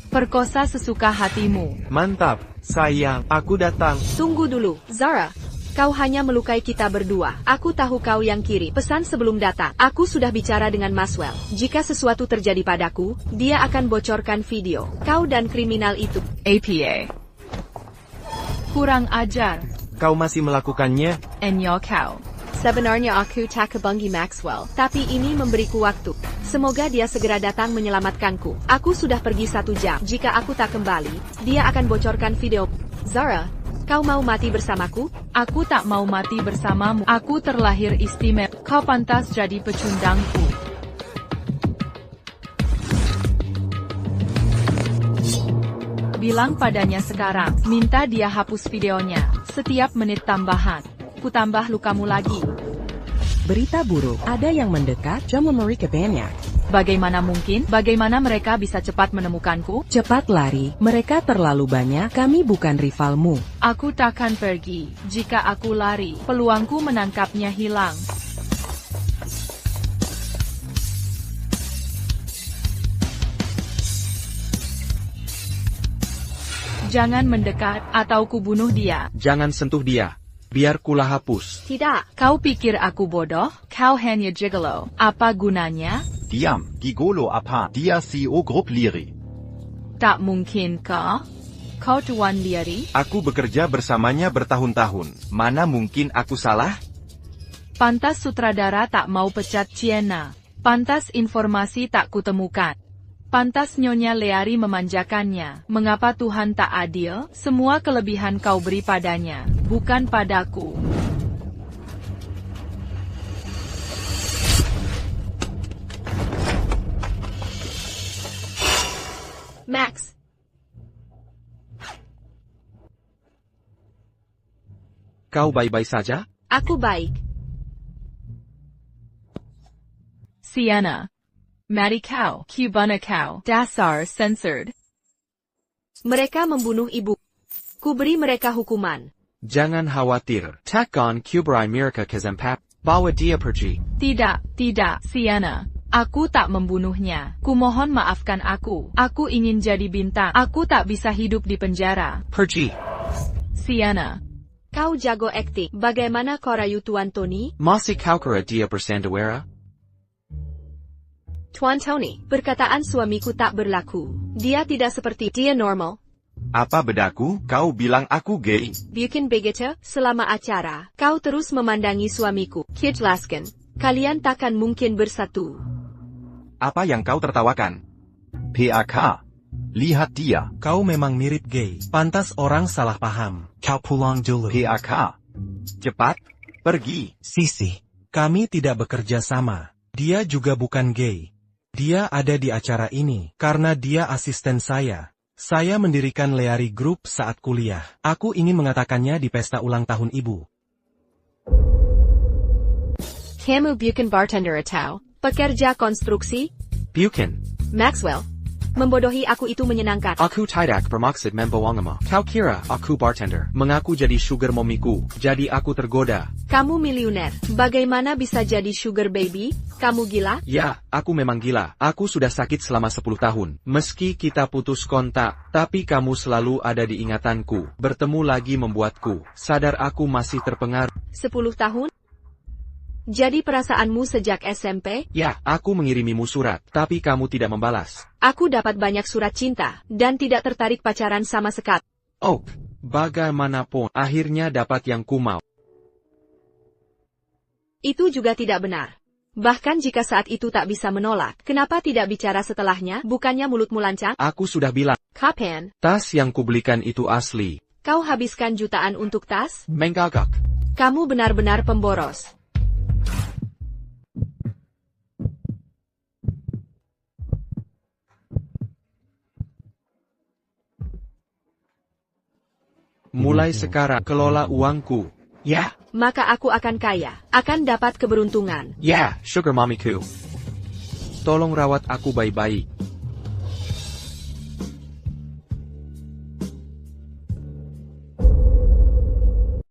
Perkosa sesuka hatimu. Mantap, sayang, aku datang. Tunggu dulu, Zara. Kau hanya melukai kita berdua. Aku tahu kau yang kiri. Pesan sebelum datang. Aku sudah bicara dengan Maswell. Jika sesuatu terjadi padaku, dia akan bocorkan video. Kau dan kriminal itu. APA. Kurang ajar. Kau masih melakukannya? Enyo kau. Sebenarnya aku tak kebanggi Maxwell, tapi ini memberiku waktu. Semoga dia segera datang menyelamatkanku. Aku sudah pergi 1 jam. Jika aku tak kembali, dia akan bocorkan video. Zara, kau mau mati bersamaku? Aku tak mau mati bersamamu. Aku terlahir istimewa. Kau pantas jadi pecundangku. Bilang padanya sekarang, minta dia hapus videonya. Setiap menit tambahan. Ku tambah lukamu lagi. Berita buruk, ada yang mendekat, John Mereka banyak. Bagaimana mungkin? Bagaimana mereka bisa cepat menemukanku? Cepat lari, mereka terlalu banyak, kami bukan rivalmu. Aku takkan pergi. Jika aku lari, peluangku menangkapnya hilang. Jangan mendekat, atau kubunuh dia. Jangan sentuh dia. Biar kulah hapus. Tidak. Kau pikir aku bodoh? Kau hanya gigolo. Apa gunanya? Diam, gigolo apa? Dia CEO Grup Liri. Tak mungkin kah? Kau Tuan Liri? Aku bekerja bersamanya bertahun-tahun. Mana mungkin aku salah? Pantas sutradara tak mau pecat Ciena. Pantas informasi tak kutemukan. Pantas Nyonya Leari memanjakannya. Mengapa Tuhan tak adil? Semua kelebihan kau beri padanya, bukan padaku. Max. Kau baik-baik saja? Aku baik. Sienna. Maddie Cow, Cubana Cow, Dasar censored. Mereka membunuh ibu. Ku beri mereka hukuman. Jangan khawatir. Takkan kubrai mereka kezempap. Bawa dia pergi. Tidak, Sienna. Aku tak membunuhnya. Kumohon maafkan aku. Aku ingin jadi bintang. Aku tak bisa hidup di penjara. Pergi. Sienna. Kau jago akting. Bagaimana kau rayu Tuan Tony? Masih kau kira dia bersandewara? Tuan Tony, perkataan suamiku tak berlaku. Dia tidak seperti dia normal. Apa bedaku? Kau bilang aku gay. Bukan begitu, selama acara, kau terus memandangi suamiku. Jelaskan, kalian takkan mungkin bersatu. Apa yang kau tertawakan? PAK. Lihat dia. Kau memang mirip gay. Pantas orang salah paham. Kau pulang dulu. PAK. Cepat, pergi. Sisi, kami tidak bekerja sama. Dia juga bukan gay. Dia ada di acara ini, karena dia asisten saya. Saya mendirikan Leari Group saat kuliah. Aku ingin mengatakannya di pesta ulang tahun ibu. Kamu bukan bartender atau pekerja konstruksi? Bukan. Maxwell. Membodohi aku itu menyenangkan. Aku tidak bermaksud membohongimu. Kau kira aku bartender? Mengaku jadi sugar momiku, jadi aku tergoda. Kamu miliuner. Bagaimana bisa jadi sugar baby? Kamu gila? Ya, aku memang gila. Aku sudah sakit selama 10 tahun. Meski kita putus kontak, tapi kamu selalu ada di ingatanku. Bertemu lagi membuatku sadar aku masih terpengaruh. 10 tahun? Jadi perasaanmu sejak SMP? Ya, aku mengirimimu surat, tapi kamu tidak membalas. Aku dapat banyak surat cinta, dan tidak tertarik pacaran sama sekali. Oh, bagaimanapun, akhirnya dapat yang kumau. Itu juga tidak benar. Bahkan jika saat itu tak bisa menolak, kenapa tidak bicara setelahnya? Bukannya mulutmu lancang? Aku sudah bilang. Kapan? Tas yang kubelikan itu asli. Kau habiskan jutaan untuk tas? Menggagak. Kamu benar-benar pemboros. Mulai sekarang, kelola uangku. Ya. Maka aku akan kaya, akan dapat keberuntungan. Ya, sugar mamiku. Tolong rawat aku baik-baik.